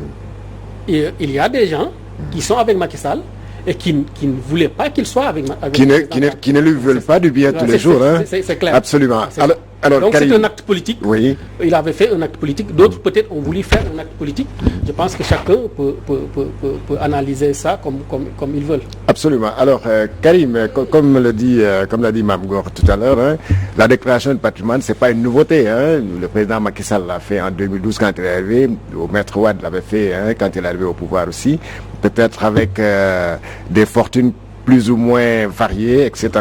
y a des gens qui sont avec Macky Sall et qui ne voulaient pas qu'il soit avec Macky Sall. Qui ne lui veulent pas du bien tous les jours. C'est clair. Absolument. Alors, donc c'est un acte politique. Oui. Il avait fait un acte politique. D'autres peut-être ont voulu faire un acte politique. Je pense que chacun peut analyser ça comme il veut. Absolument. Alors, Karim, comme l'a dit Mame Gor tout à l'heure, la déclaration de patrimoine, c'est pas une nouveauté. Le président Macky Sall l'a fait en 2012 quand il est arrivé. Maître Wade l'avait fait quand il est arrivé au pouvoir aussi. Peut-être avec des fortunes plus ou moins variées, etc.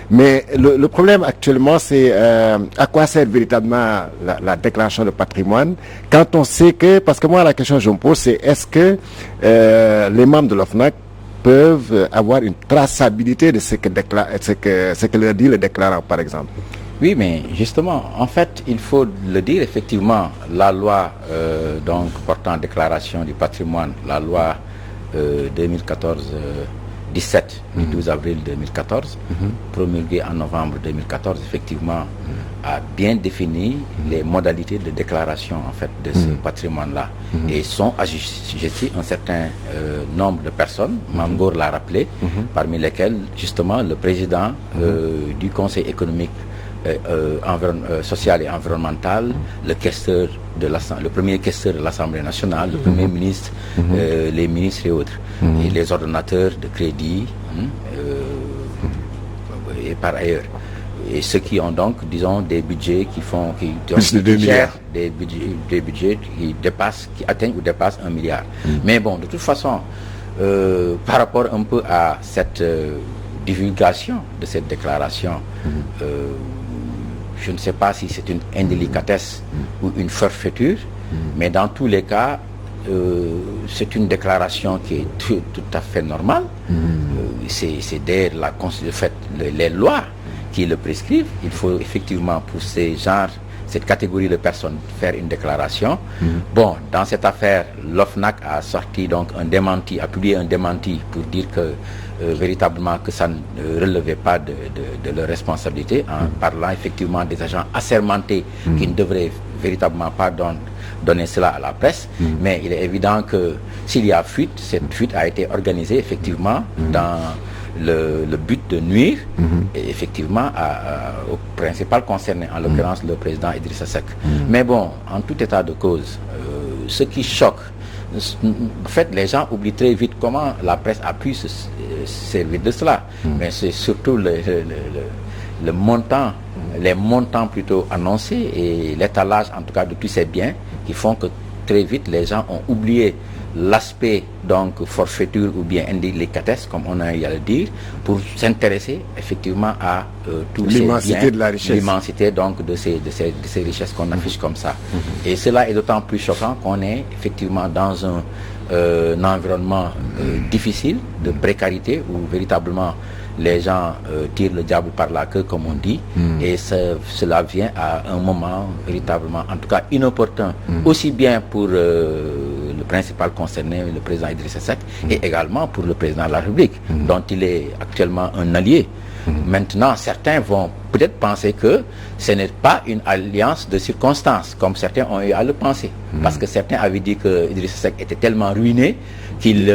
Mais le problème actuellement, c'est à quoi sert véritablement la déclaration de patrimoine quand on sait que, parce que moi la question que je me pose, c'est est-ce que les membres de l'OFNAC peuvent avoir une traçabilité de ce que leur dit le déclarant, par exemple? Oui, mais justement, en fait, il faut le dire, effectivement, la loi donc portant déclaration du patrimoine, la loi 2014-17 du 12 avril 2014, promulguée en novembre 2014, effectivement, a bien défini les modalités de déclaration en fait de ce patrimoine-là, et sont assujettis un certain nombre de personnes. Mame Gor l'a rappelé, parmi lesquelles justement le président du Conseil économique, social et environnemental, le premier questeur de l'Assemblée nationale, le premier ministre, les ministres et autres, et les ordonnateurs de crédit, et par ailleurs. Et ceux qui ont donc, disons, des budgets des budgets qui atteignent ou dépassent 1 milliard. Mais bon, de toute façon, par rapport un peu à cette divulgation de cette déclaration, je ne sais pas si c'est une indélicatesse ou une forfaiture, mais dans tous les cas, c'est une déclaration qui est tout à fait normale. C'est d'ailleurs les lois qui le prescrivent. Il faut effectivement pour cette catégorie de personnes faire une déclaration. Bon, dans cette affaire, l'OFNAC a sorti donc a publié un démenti pour dire que véritablement que ça ne relevait pas de leur responsabilité, en parlant effectivement des agents assermentés qui ne devraient véritablement pas donner cela à la presse. Mais il est évident que s'il y a fuite, cette fuite a été organisée effectivement dans le but de nuire et effectivement au principal concerné, en l'occurrence le président Idrissa Seck. Mais bon, en tout état de cause, ce qui choque, en fait, les gens oublient très vite comment la presse a pu se servir de cela. Mais c'est surtout le montant, les montants plutôt annoncés et l'étalage en tout cas de tous ces biens qui font que très vite les gens ont oublié l'aspect donc forfaiture ou bien indélicatesse, comme on a eu à le dire, pour s'intéresser effectivement à tous ces biens, de la richesse, l'immensité donc de ces richesses qu'on affiche comme ça. Et cela est d'autant plus choquant qu'on est effectivement dans un environnement difficile, de précarité, où véritablement les gens tirent le diable par la queue, comme on dit, et cela vient à un moment véritablement, en tout cas inopportun, aussi bien pour le principal concerné, le président Idrissa Seck, et également pour le président de la République, dont il est actuellement un allié. Maintenant, certains vont peut-être penser que ce n'est pas une alliance de circonstances, comme certains ont eu à le penser, parce que certains avaient dit que Idrissa Seck était tellement ruiné qu'il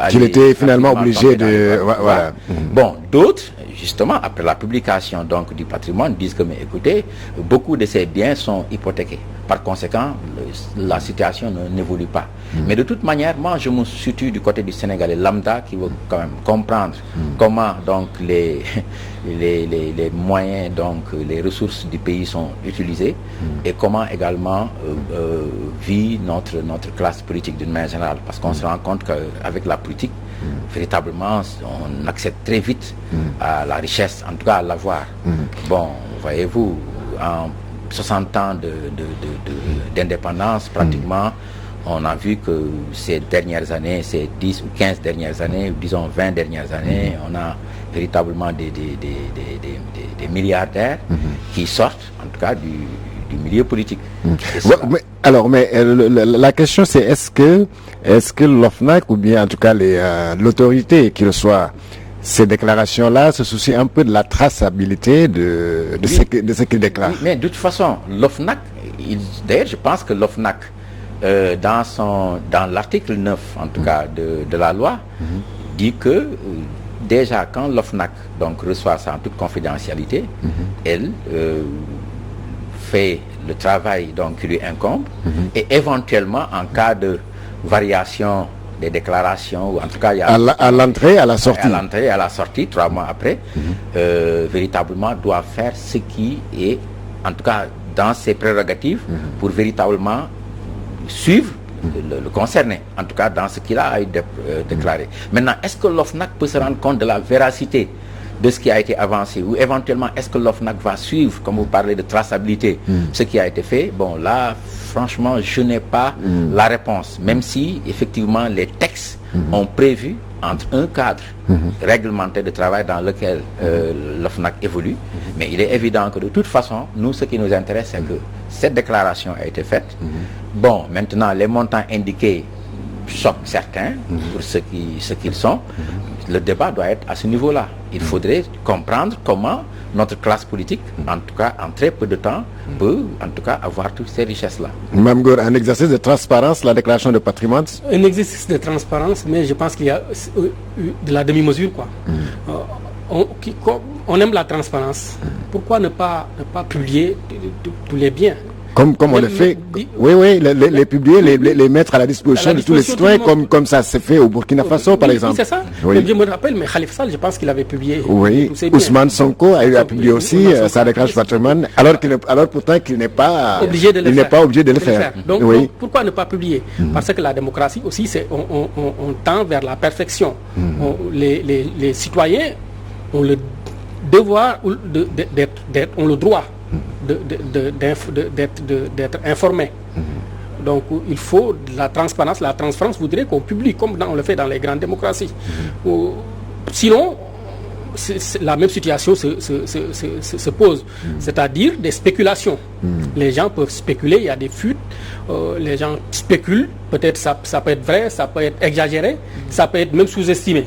qu'il était finalement obligé de... Bon, d'autres, justement, après la publication donc, du patrimoine, disent que, mais écoutez, beaucoup de ces biens sont hypothéqués. Par conséquent, la situation n'évolue pas. Mais de toute manière, moi, je me situe du côté du Sénégalais lambda qui veut quand même comprendre comment donc, les moyens, donc les ressources du pays sont utilisées et comment également vit notre classe politique d'une manière générale. Parce qu'on se rend compte qu'avec la politique, véritablement, on accède très vite à la richesse, en tout cas à l'avoir. Bon, voyez-vous, en 60 ans d'indépendance, pratiquement, on a vu que ces dernières années, ces 10 ou 15 dernières années, disons 20 dernières années, on a véritablement des milliardaires qui sortent, en tout cas, du milieu politique. Mais la question c'est est-ce que l'OFNAC ou bien en tout cas l'autorité qui reçoit ces déclarations-là se soucie un peu de la traçabilité de ce qu'il déclare. Mais de toute façon, l'OFNAC, d'ailleurs je pense que l'OFNAC, dans l'article 9 en tout cas de la loi, dit que déjà quand l'OFNAC donc reçoit ça en toute confidentialité, elle fait le travail donc, qui lui incombe et éventuellement en cas de variation des déclarations ou en tout cas il y a à l'entrée, à la sortie. À l'entrée et à la sortie, 3 mois après, véritablement doit faire ce qui est en tout cas dans ses prérogatives pour véritablement suivre le concerné, en tout cas dans ce qu'il a déclaré. Maintenant, est-ce que l'OFNAC peut se rendre compte de la véracité de ce qui a été avancé ou éventuellement est-ce que l'OFNAC va suivre, comme vous parlez de traçabilité, ce qui a été fait? Bon, là, franchement, je n'ai pas la réponse, même si effectivement les textes ont prévu entre un cadre réglementaire de travail dans lequel l'OFNAC évolue, mais il est évident que de toute façon, nous, ce qui nous intéresse, c'est que cette déclaration a été faite. Bon, maintenant, les montants indiqués choquent certains pour ce qu'ils sont. Le débat doit être à ce niveau-là. Il faudrait comprendre comment notre classe politique, en tout cas en très peu de temps, peut en tout cas avoir toutes ces richesses-là. Mme Gor, un exercice de transparence, la déclaration de patrimoine? Un exercice de transparence, mais je pense qu'il y a de la demi-mesure, quoi. On aime la transparence. Pourquoi ne pas publier tous les biens? Comme on le fait, les publier, les mettre à la disposition de tous les citoyens, comme ça s'est fait au Burkina Faso, par exemple. Oui, c'est ça. Oui. Je me rappelle, mais Khalifa Sall, je pense qu'il avait publié. Oui, Ousmane Sonko a publié aussi sa déclaration de patrimoine, alors pourtant qu'il n'est pas obligé de le faire. Donc, pourquoi ne pas publier? Parce que la démocratie aussi, on tend vers la perfection. Les citoyens ont le devoir ont le droit d'être informés. Donc il faut de la transparence. La transparence voudrait qu'on publie comme on le fait dans les grandes démocraties. Sinon, la même situation se pose, c'est-à-dire des spéculations. Les gens peuvent spéculer, il y a des fuites, les gens spéculent, peut-être ça peut être vrai, ça peut être exagéré, ça peut être même sous-estimé.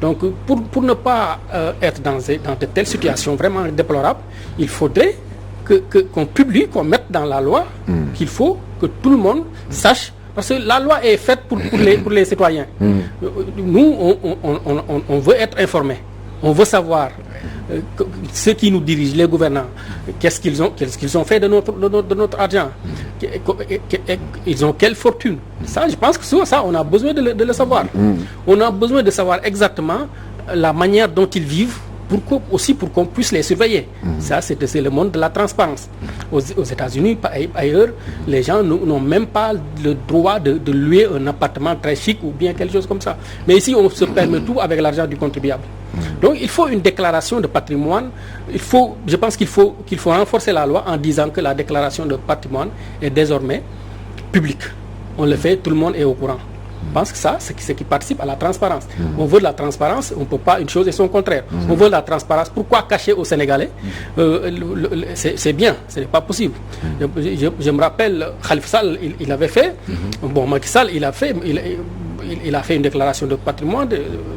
Donc pour ne pas être dans de telles situations vraiment déplorables, il faudrait qu'on publie, qu'on mette dans la loi qu'il faut que tout le monde sache, parce que la loi est faite pour les citoyens. Nous, on veut être informés, on veut savoir ceux qui nous dirigent, les gouvernants, qu'est-ce qu'ils ont fait de notre argent, ils ont quelle fortune. Ça, je pense que ça, on a besoin de le savoir. On a besoin de savoir exactement la manière dont ils vivent, pour qu'on puisse les surveiller. Ça, c'est le monde de la transparence. Aux États-Unis, ailleurs, les gens n'ont même pas le droit de louer un appartement très chic ou bien quelque chose comme ça. Mais ici, on se permet tout avec l'argent du contribuable. Donc, il faut une déclaration de patrimoine. Je pense qu'il faut renforcer la loi en disant que la déclaration de patrimoine est désormais publique. On le fait, tout le monde est au courant. Je pense que ça, c'est ce qui participe à la transparence. On veut de la transparence, on ne peut pas une chose et son contraire. On veut de la transparence. Pourquoi cacher aux Sénégalais? C'est bien, ce n'est pas possible. Je me rappelle, Khalifa Sall, il avait fait. Bon, Macky Sall, il a fait une déclaration de patrimoine.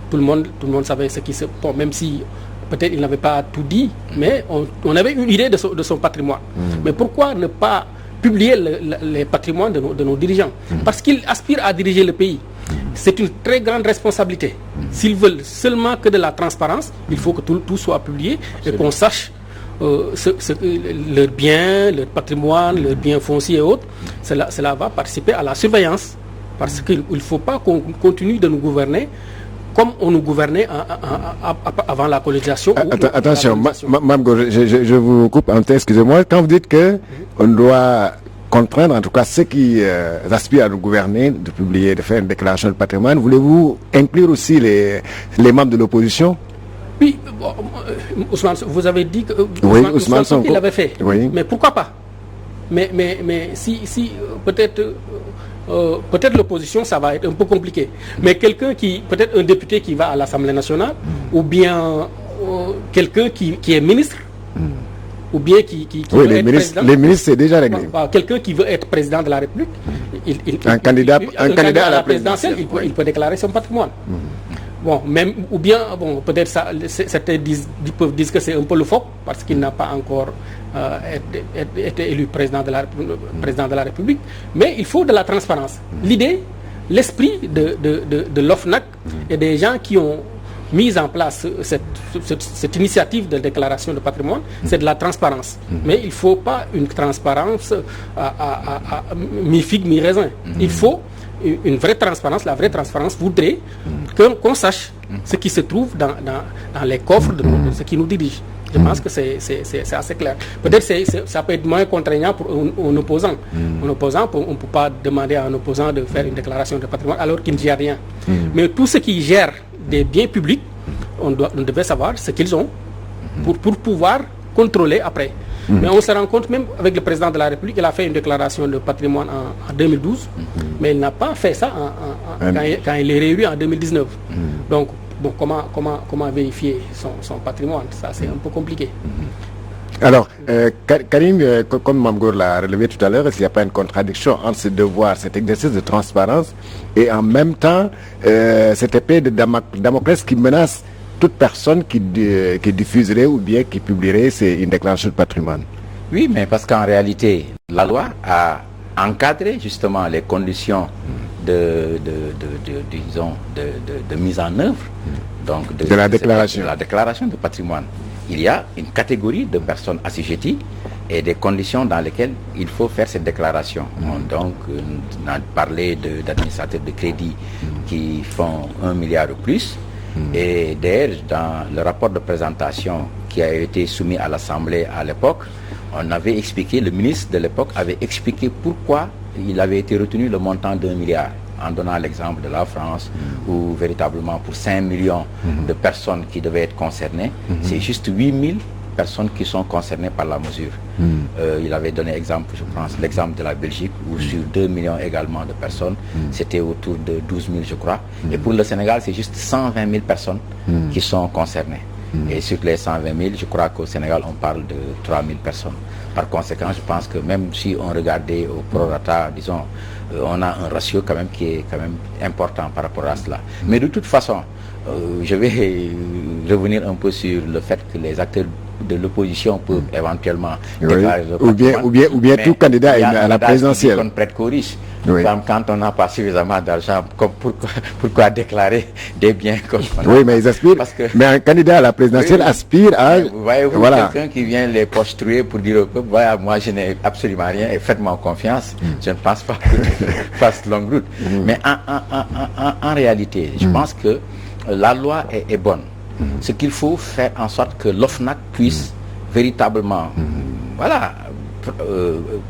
Tout le monde savait ce qui se... Bon, même si peut-être il n'avait pas tout dit, mais on avait une idée de son patrimoine. Mais pourquoi ne pas publier les patrimoines de nos dirigeants? Parce qu'ils aspirent à diriger le pays. c'est une très grande responsabilité. S'ils veulent seulement que de la transparence, il faut que tout soit publié et qu'on sache leurs biens, leur patrimoine, leurs biens fonciers et autres. Cela va participer à la surveillance. Parce qu'il ne faut pas qu'on continue de nous gouverner comme on nous gouvernait avant la colonisation. Attention, Mme je vous coupe en tête, excusez-moi. Quand vous dites qu'on doit contraindre, en tout cas ceux qui aspirent à nous gouverner, de publier, de faire une déclaration de patrimoine, voulez-vous inclure aussi les membres de l'opposition? Oui, Ousmane, vous avez dit que Ousmane Sonko l'avait fait. Oui. Mais pourquoi pas? Mais si peut-être l'opposition, ça va être un peu compliqué. Mais quelqu'un peut-être un député qui va à l'Assemblée nationale, ou bien quelqu'un qui est ministre, ou bien qui oui, veut être président. Les ministres, c'est déjà réglé. Quelqu'un qui veut être président de la République, un candidat à la présidentielle, il peut déclarer son patrimoine. Bon, même, ou bien, peut-être certains peuvent dire que c'est un peu le faux, parce qu'il n'a pas encore été élu président de la République, mais il faut de la transparence. L'idée, l'esprit de l'OFNAC et des gens qui ont mis en place cette initiative de déclaration de patrimoine, c'est de la transparence. Mais il ne faut pas une transparence à mi-figue, mi-raisin. Il faut une vraie transparence. La vraie transparence voudrait qu'on sache ce qui se trouve dans les coffres de ce qui nous dirige. Je pense que c'est assez clair. Peut-être ça peut être moins contraignant pour un opposant. Un opposant, on ne peut pas demander à un opposant de faire une déclaration de patrimoine alors qu'il ne gère rien. Mais tous ceux qui gèrent des biens publics, on devait savoir ce qu'ils ont pour pouvoir contrôler après. Mais on se rend compte, même avec le président de la République, il a fait une déclaration de patrimoine en 2012, mais il n'a pas fait ça quand il est réélu en 2019. Donc, comment vérifier son patrimoine? Ça, c'est un peu compliqué. Alors, Karim, comme Mamgour l'a relevé tout à l'heure, est-ce qu'il n'y a pas une contradiction entre ce devoir, cet exercice de transparence, et en même temps, cette épée de Damoclès qui menace toute personne qui diffuserait ou bien qui publierait une déclaration de patrimoine? Oui, mais parce qu'en réalité, la loi a encadré justement les conditions de mise en œuvre donc de la déclaration de patrimoine. Il y a une catégorie de personnes assujetties et des conditions dans lesquelles il faut faire cette déclaration. Donc, on a parlé d'administrateurs de crédit qui font 1 milliard ou plus. Et d'ailleurs, dans le rapport de présentation qui a été soumis à l'Assemblée à l'époque, on avait expliqué, le ministre de l'époque avait expliqué pourquoi il avait été retenu le montant d'1 milliard, en donnant l'exemple de la France, où véritablement pour 5 millions de personnes qui devaient être concernées, c'est juste 8 000 personnes qui sont concernées par la mesure. Il avait donné exemple, je pense, l'exemple de la Belgique, où sur 2 millions également de personnes, c'était autour de 12 000, je crois. Et pour le Sénégal, c'est juste 120 000 personnes qui sont concernées. Et sur les 120 000, je crois qu'au Sénégal, on parle de 3 000 personnes. Par conséquent, je pense que même si on regardait au prorata, disons, on a un ratio quand même qui est quand même important par rapport à cela. Mais de toute façon, je vais revenir un peu sur le fait que les acteurs de l'opposition peuvent éventuellement déclarer ou bien tout candidat à la présidentielle. On prête qu'aux riches. Quand on n'a pas suffisamment d'argent, pourquoi déclarer des biens comme ça? Oui, mais ils aspirent. Mais un candidat à la présidentielle aspire à... Voyez-vous, quelqu'un qui vient les postuler pour dire au peuple, voilà, moi je n'ai absolument rien et faites-moi confiance, je ne pense pas que je fasse longue route. Mais en réalité, je pense que la loi est bonne. Ce qu'il faut faire en sorte que l'OFNAC puisse véritablement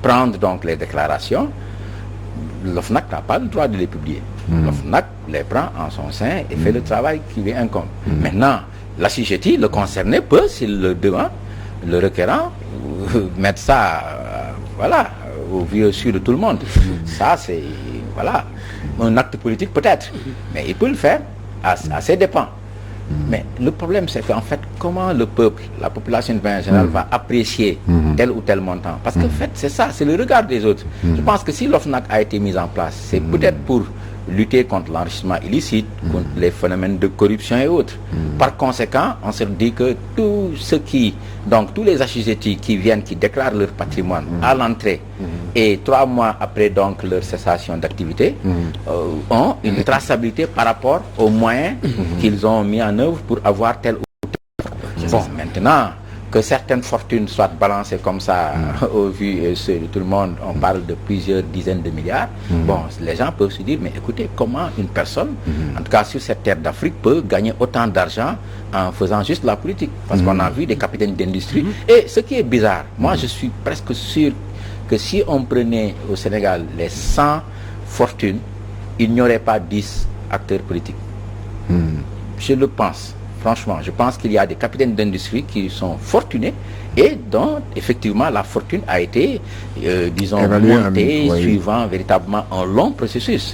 prendre donc les déclarations. L'OFNAC n'a pas le droit de les publier. L'OFNAC les prend en son sein et fait le travail qui lui incombe. Maintenant, l'assujetti, le concerné peut, s'il le demande, le requérant, mettre ça au vieux su de tout le monde. Ça, c'est un acte politique peut-être. Mais il peut le faire à ses dépens. Mais le problème, c'est qu'en fait, comment le peuple, la population de manière générale, va apprécier tel ou tel montant? Parce qu'en fait, c'est ça, c'est le regard des autres. Je pense que si l'OFNAC a été mis en place, c'est peut-être pour lutter contre l'enrichissement illicite, contre les phénomènes de corruption et autres. Par conséquent, on se dit que tous les assujettis qui viennent, qui déclarent leur patrimoine à l'entrée et 3 mois après donc leur cessation d'activité, ont une traçabilité par rapport aux moyens qu'ils ont mis en œuvre pour avoir tel ou tel. Bon, maintenant, que certaines fortunes soient balancées comme ça au vu de tout le monde, on parle de plusieurs dizaines de milliards. Bon, les gens peuvent se dire, mais écoutez, comment une personne, en tout cas sur cette terre d'Afrique, peut gagner autant d'argent en faisant juste la politique? Parce qu'on a vu des capitaines d'industrie. Et ce qui est bizarre, moi je suis presque sûr que si on prenait au Sénégal les 100 fortunes, il n'y aurait pas 10 acteurs politiques. Je le pense. Franchement, je pense qu'il y a des capitaines d'industrie qui sont fortunés et dont, effectivement, la fortune a été, disons, montée, suivant véritablement un long processus.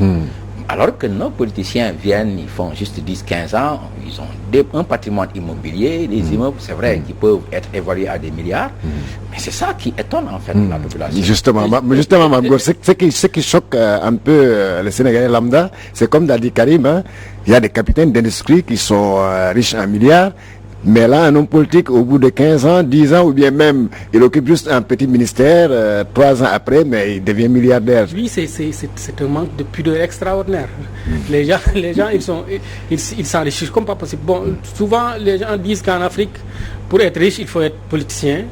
Alors que nos politiciens viennent, ils font juste 10-15 ans, ils ont un patrimoine immobilier, des immeubles, c'est vrai, qui peuvent être évalués à des milliards, mais c'est ça qui étonne en fait la population. Justement, Mamgor, ce qui choque un peu les Sénégalais lambda, c'est comme l'a dit Karim, hein, il y a des capitaines d'industrie qui sont riches en milliards, mais là, un homme politique, au bout de 15 ans, 10 ans, ou bien même, il occupe juste un petit ministère, 3 ans après, mais il devient milliardaire. Oui, c'est un manque de pudeur extraordinaire. Les gens, ils s'enrichissent comme pas possible. Bon, souvent, les gens disent qu'en Afrique, pour être riche, il faut être politicien.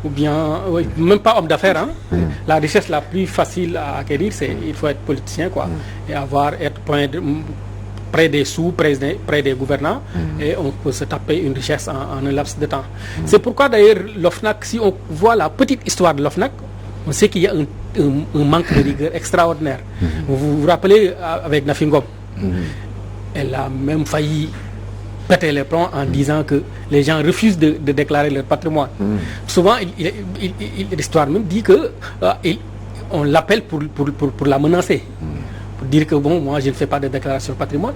Ou bien, même pas homme d'affaires. Hein. La richesse la plus facile à acquérir, c'est il faut être politicien, quoi. Et être près des sous, près des gouvernants, et on peut se taper une richesse en un laps de temps. C'est pourquoi d'ailleurs l'OFNAC, si on voit la petite histoire de l'OFNAC, on sait qu'il y a un manque de rigueur extraordinaire. Vous vous rappelez avec Nafi Ngom, elle a même failli péter les plombs en disant que les gens refusent de déclarer leur patrimoine. Souvent, l'histoire même dit que on l'appelle pour la menacer. Pour dire que bon, moi je ne fais pas de déclaration de patrimoine.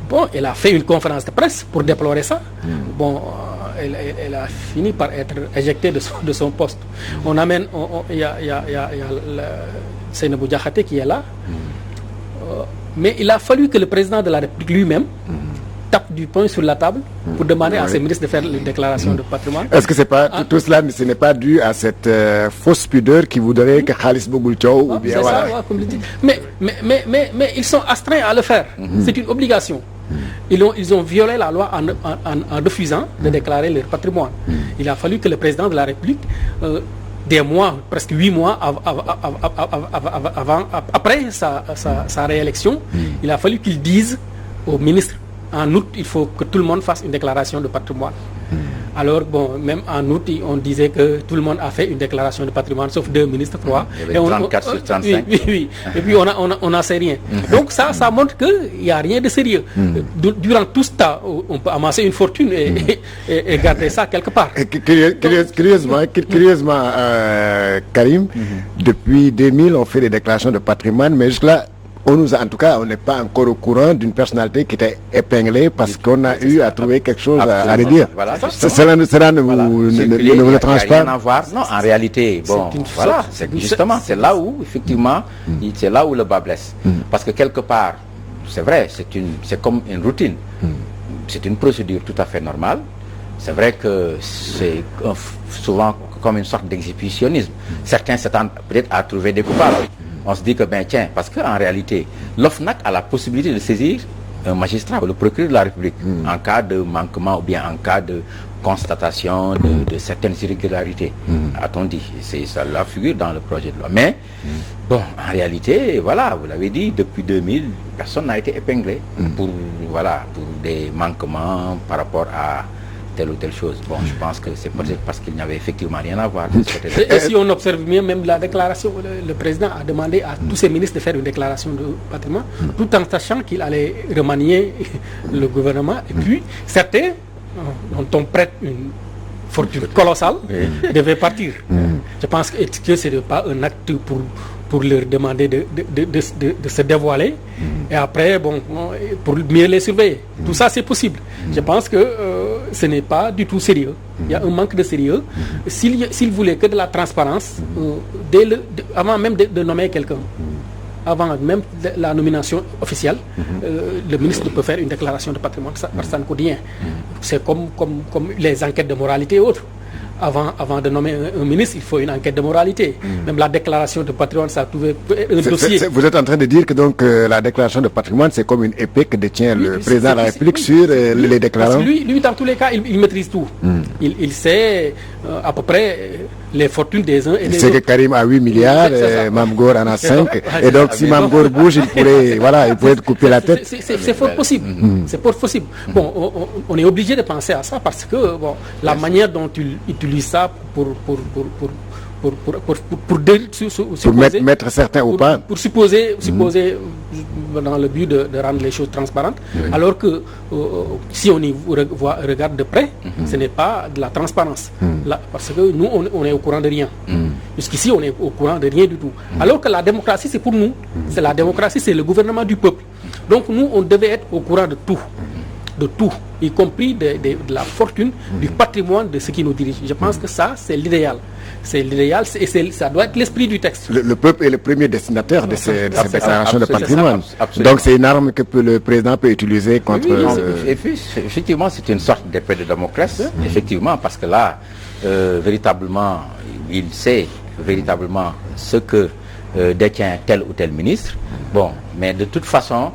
Bon, elle a fait une conférence de presse pour déplorer ça. Bon, elle a fini par être éjectée de son poste. On amène, il y a Seynabou Diakhaté qui est là. Mais il a fallu que le président de la République lui-même tape du poing sur la table pour demander à ses ministres de faire une déclaration de patrimoine. Est-ce que c'est pas tout cela, mais ce n'est pas dû à cette fausse pudeur qui voudrait que Khalis Bogoultio ou bien voilà. Ça, comme je dis. Mais ils sont astreints à le faire. C'est une obligation. Ils ont violé la loi en refusant de déclarer leur patrimoine. Il a fallu que le président de la République des mois, presque 8 mois après sa réélection, il a fallu qu'il dise aux ministres: en août, il faut que tout le monde fasse une déclaration de patrimoine. Alors, bon, même en août, on disait que tout le monde a fait une déclaration de patrimoine, sauf 2 ministres, 3. Il y avait 34 sur 35. Oui. Et puis, on n'en sait rien. Donc, ça montre qu'il n'y a rien de sérieux. Durant tout ce temps, on peut amasser une fortune et garder ça quelque part. Curieusement, Karim, depuis 2000, on fait des déclarations de patrimoine, mais jusque-là, on n'est pas encore au courant d'une personnalité qui était épinglée parce qu'on a eu à trouver quelque chose à redire. Voilà, cela ne vous tranche pas. Rien à voir. Non, en réalité, bon, voilà, c'est là où, effectivement, c'est là où le bas blesse. Parce que quelque part, c'est vrai, c'est comme une routine. C'est une procédure tout à fait normale. C'est vrai que c'est souvent comme une sorte d'exhibitionnisme. Certains s'attendent peut-être à trouver des coupables. On se dit que, ben tiens, parce qu'en réalité, l'OFNAC a la possibilité de saisir un magistrat, le procureur de la République, en cas de manquement ou bien en cas de constatation de certaines irrégularités, a-t-on dit. Ça la figure dans le projet de loi. Mais, bon, en réalité, voilà, vous l'avez dit, depuis 2000, personne n'a été épinglé pour des manquements par rapport à telle ou telle chose. Bon, je pense que c'est peut-être parce qu'il n'y avait effectivement rien à voir. Et si on observe bien, même la déclaration, le président a demandé à tous ses ministres de faire une déclaration de patrimoine, tout en sachant qu'il allait remanier le gouvernement. Et puis, certains, dont on prête une fortune colossale, devaient partir. Je pense que ce n'est pas un acte pour leur demander de se dévoiler et après, bon, pour mieux les surveiller. Tout ça, c'est possible. Je pense que ce n'est pas du tout sérieux. Il y a un manque de sérieux. S'il voulait que de la transparence, avant même de nommer quelqu'un, avant même la nomination officielle, le ministre peut faire une déclaration de patrimoine par son quotidien. C'est comme les enquêtes de moralité et autres. Avant de nommer un ministre, il faut une enquête de moralité. Même la déclaration de patrimoine, ça peut être un dossier. Vous êtes en train de dire que donc la déclaration de patrimoine, c'est comme une épée que détient le président de la République sur les déclarants. Parce que lui, dans tous les cas, il maîtrise tout. Il sait à peu près les fortunes des uns et des autres. Il sait que Karim a 8 milliards, Mamgor en a 5. Et donc, si Mamgor bouge, il pourrait te couper la tête. C'est fort possible. C'est fort possible. Bon, on est obligé de penser à ça parce que la manière dont il utilise ça pour mettre certains au pas. Pour supposer dans le but de rendre les choses transparentes, alors que si on y regarde de près, ce n'est pas de la transparence. Parce que nous, on est au courant de rien. Jusqu'ici, on est au courant de rien du tout. Alors que la démocratie, c'est pour nous. C'est la démocratie, c'est le gouvernement du peuple. Donc nous, on devait être au courant de tout. De tout, y compris de la fortune, du patrimoine de ceux qui nous dirigent. Je pense que ça, c'est l'idéal. C'est l'idéal et ça doit être l'esprit du texte. Le peuple est le premier destinataire de ces déclarations de patrimoine. Donc c'est une arme que le président peut utiliser contre... Et puis, effectivement, c'est une sorte d'épée de Damoclès, effectivement, parce que là, véritablement, il sait véritablement ce que détient tel ou tel ministre. Bon, mais de toute façon,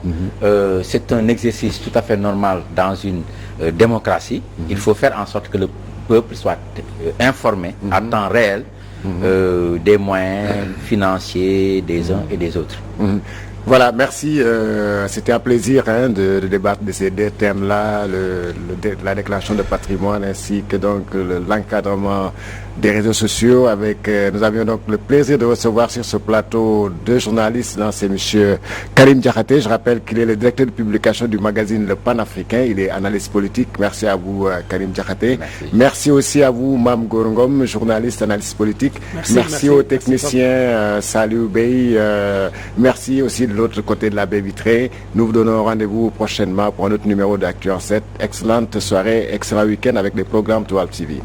c'est un exercice tout à fait normal dans une démocratie. Il faut faire en sorte que le peuple soit informé à temps réel des moyens financiers des uns et des autres. Voilà, merci. C'était un plaisir de débattre de ces deux thèmes-là, la déclaration de patrimoine ainsi que donc l'encadrement des réseaux sociaux. Nous avions donc le plaisir de recevoir sur ce plateau deux journalistes. C'est M. Karim Diakhaté. Je rappelle qu'il est le directeur de publication du magazine Le Panafricain. Il est analyste politique. Merci à vous, Karim Diakhaté. Merci aussi à vous, Mam Gorongom, journaliste, analyste politique. Merci aux techniciens, Salou Bey. Merci aussi de l'autre côté de la baie vitrée. Nous vous donnons rendez-vous prochainement pour un autre numéro d'Actu en 7. Excellente soirée, excellent week-end avec les programmes 12 TV.